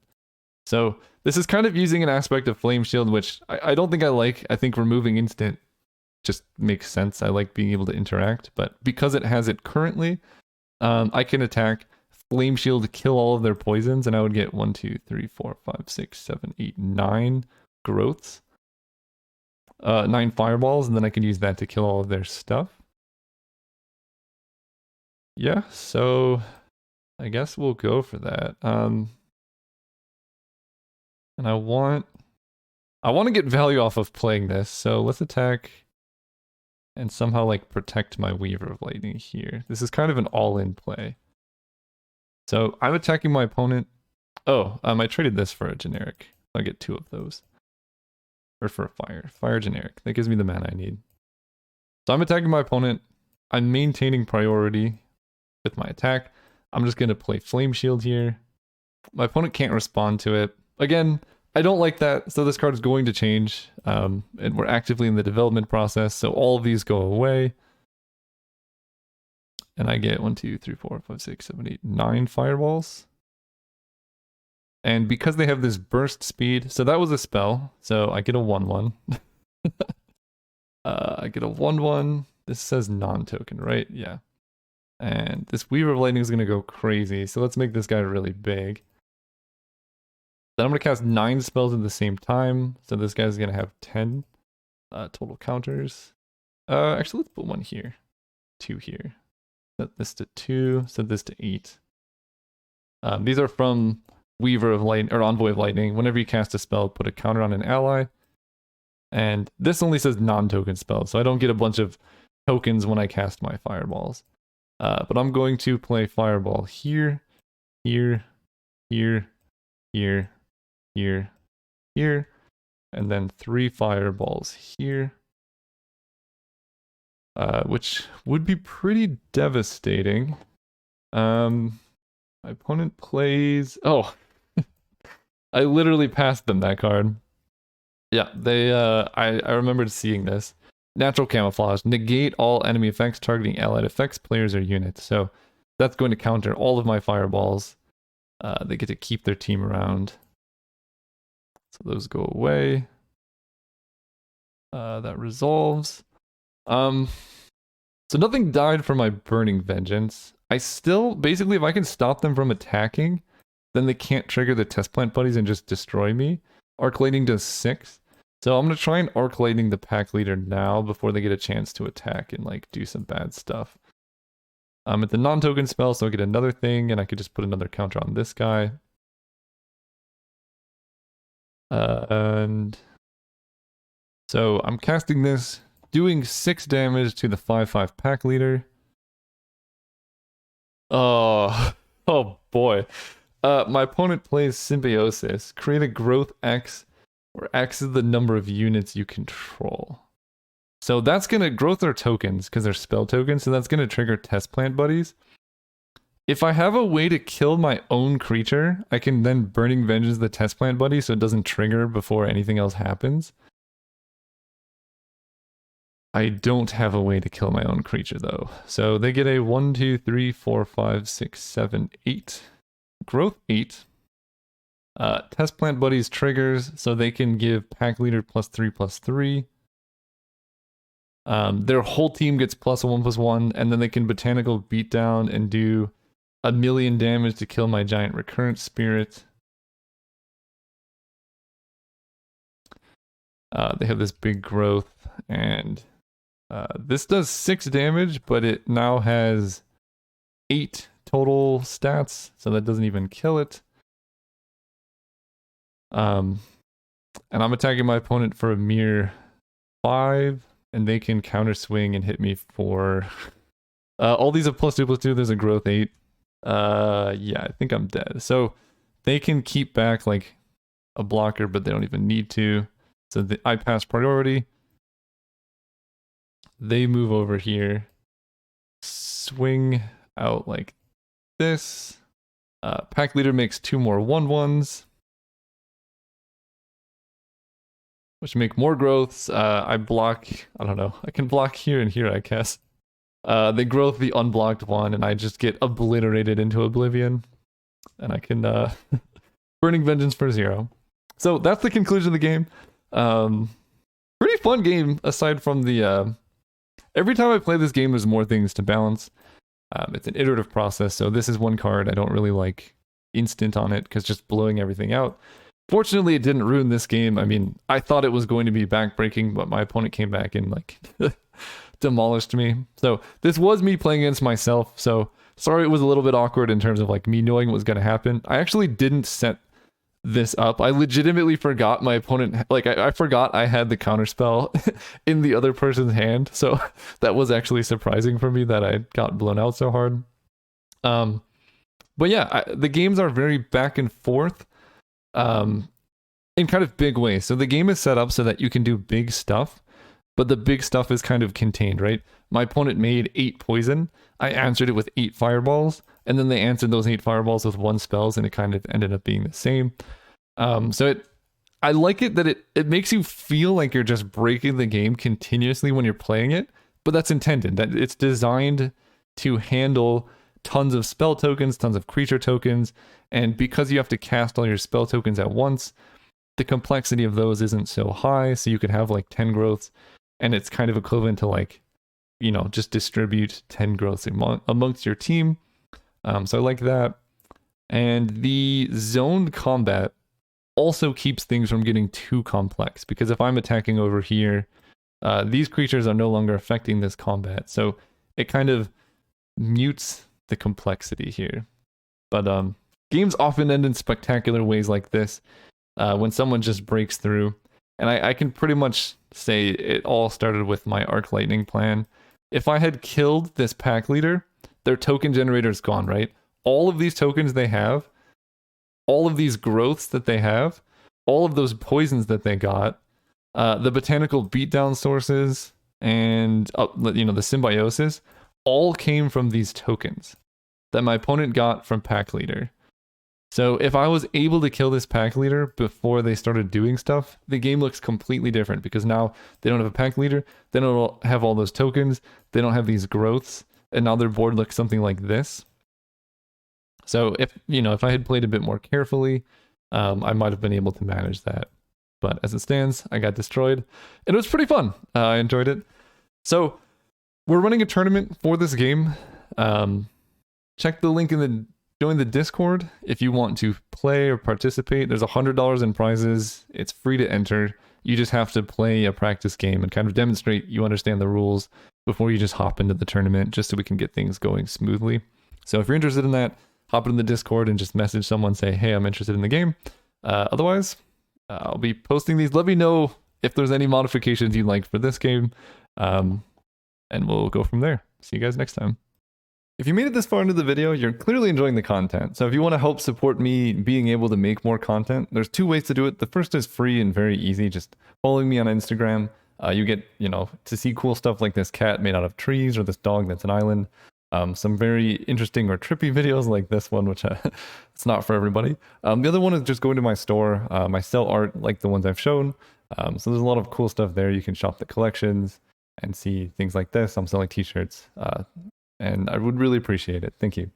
So this is kind of using an aspect of Flame Shield, which I don't think I like. I think removing instant just makes sense. I like being able to interact, but because it has it currently, I can attack, Flame Shield, kill all of their poisons, and I would get 1, 2, 3, 4, 5, 6, 7, 8, 9 growths. 9 fireballs, and then I can use that to kill all of their stuff. Yeah, so I guess we'll go for that. And I want to get value off of playing this, so let's attack and somehow like protect my Weaver of Lightning here. This is kind of an all-in play. So I'm attacking my opponent. Oh, I traded this for a generic. I get 2 of those. Or for a fire generic. That gives me the mana I need. So I'm attacking my opponent. I'm maintaining priority with my attack. I'm just gonna play Flame Shield here. My opponent can't respond to it. Again, I don't like that, so this card is going to change. And we're actively in the development process, so all of these go away. And I get 1, 2, 3, 4, 5, 6, 7, 8, 9 fireballs. And because they have this burst speed, so that was a spell, so I get a 1/1. I get a 1/1. This says non-token, right? Yeah. And this Weaver of Lightning is going to go crazy, so let's make this guy really big. Then I'm going to cast 9 spells at the same time, so this guy's going to have 10 total counters. Actually, let's put 1 here, 2 here. Set this to 2, set this to 8. These are from Weaver of Lightning, or Envoy of Lightning. Whenever you cast a spell, put a counter on an ally. And this only says non-token spells, so I don't get a bunch of tokens when I cast my fireballs. But I'm going to play Fireball here, here, here, here, here, here, and then 3 fireballs here. Which would be pretty devastating. My opponent plays... Oh, I literally passed them that card. Yeah, they. I remembered seeing this. Natural Camouflage. Negate all enemy effects targeting allied effects, players, or units. So that's going to counter all of my fireballs. They get to keep their team around. So those go away. That resolves. So nothing died for my Burning Vengeance. I still, basically, if I can stop them from attacking, then they can't trigger the Test Plant Buddies and just destroy me. Arc Lightning does 6. So I'm going to try and Arc Lightning the pack leader now before they get a chance to attack and like do some bad stuff. I'm at the non-token spell, so I get another thing, and I could just put another counter on this guy. And so I'm casting this, doing 6 damage to the 5/5 pack leader. Oh boy. My opponent plays Symbiosis. Create a growth X, where X is the number of units you control. So that's going to growth their tokens, because they're spell tokens, so that's going to trigger Test Plant Buddies. If I have a way to kill my own creature, I can then Burning Vengeance the Test Plant Buddy so it doesn't trigger before anything else happens. I don't have a way to kill my own creature, though. So they get a 1, 2, 3, 4, 5, 6, 7, 8. Growth 8. Test Plant Buddies triggers, so they can give Pack Leader +3/+3. Their whole team gets +1/+1, and then they can Botanical Beatdown and do 1,000,000 damage to kill my Giant Recurrent Spirit. They have this big growth, and this does 6 damage, but it now has 8 total stats, so that doesn't even kill it. And I'm attacking my opponent for a mere 5, and they can counter swing and hit me for... all these have +2/+2, there's a growth 8. Yeah, I think I'm dead. So they can keep back like a blocker, but they don't even need to. So I pass priority. They move over here, swing out like this. Pack Leader makes 2 more 1/1s, which make more growths. I block, I don't know, I can block here and here, I guess. They growth the unblocked one, and I just get obliterated into oblivion. And I can Burning Vengeance for 0. So that's the conclusion of the game. Pretty fun game, aside from the... every time I play this game, there's more things to balance. It's an iterative process, so this is one card I don't really like instant on it, because just blowing everything out. Fortunately, it didn't ruin this game. I mean, I thought it was going to be backbreaking, but my opponent came back and like demolished me. So this was me playing against myself. So Sorry, it was a little bit awkward in terms of like me knowing what was going to happen. I actually didn't set this up. I legitimately forgot my opponent, like I forgot I had the counter spell in the other person's hand. So that was actually surprising for me that I got blown out so hard. But yeah, the games are very back and forth in kind of big ways. So the game is set up so that you can do big stuff, but the big stuff is kind of contained, right? My opponent made 8 poison. I answered it with 8 fireballs, and then they answered those 8 fireballs with 1 spells, and it kind of ended up being the same. I like it that it makes you feel like you're just breaking the game continuously when you're playing it, but that's intended. That it's designed to handle tons of spell tokens, tons of creature tokens, and because you have to cast all your spell tokens at once, the complexity of those isn't so high, so you could have like 10 growths, and it's kind of equivalent to like, you know, just distribute 10 growths amongst your team. So I like that. And the zoned combat also keeps things from getting too complex, because if I'm attacking over here, these creatures are no longer affecting this combat, so it kind of mutes the complexity here. But games often end in spectacular ways like this, when someone just breaks through. And I can pretty much say it all started with my Arc Lightning plan. If I had killed this pack leader, their token generator is gone, right? All of these tokens they have, all of these growths that they have, all of those poisons that they got, the botanical beatdown sources, and you know, the symbiosis, all came from these tokens that my opponent got from pack leader. So if I was able to kill this pack leader before they started doing stuff, the game looks completely different, because now they don't have a pack leader, they don't have all those tokens, they don't have these growths, and now their board looks something like this. So if, you know, if I had played a bit more carefully, I might have been able to manage that. But as it stands, I got destroyed. It was pretty fun. I enjoyed it. So we're running a tournament for this game. Check the link in the join the Discord if you want to play or participate. There's $100 in prizes. It's free to enter. You just have to play a practice game and kind of demonstrate you understand the rules before you just hop into the tournament, just so we can get things going smoothly. So if you're interested in that, hop in the Discord and just message someone, say, hey, I'm interested in the game. Otherwise, I'll be posting these. Let me know if there's any modifications you'd like for this game, and we'll go from there. See you guys next time. If you made it this far into the video, you're clearly enjoying the content. So if you want to help support me being able to make more content, there's 2 ways to do it. The first is free and very easy. Just following me on Instagram. You get, you know, to see cool stuff like this cat made out of trees, or this dog that's an island. Some very interesting or trippy videos like this one, which it's not for everybody. The other one is just going to my store. I sell art like the ones I've shown. So there's a lot of cool stuff there. You can shop the collections and see things like this. I'm selling t-shirts, and I would really appreciate it. Thank you.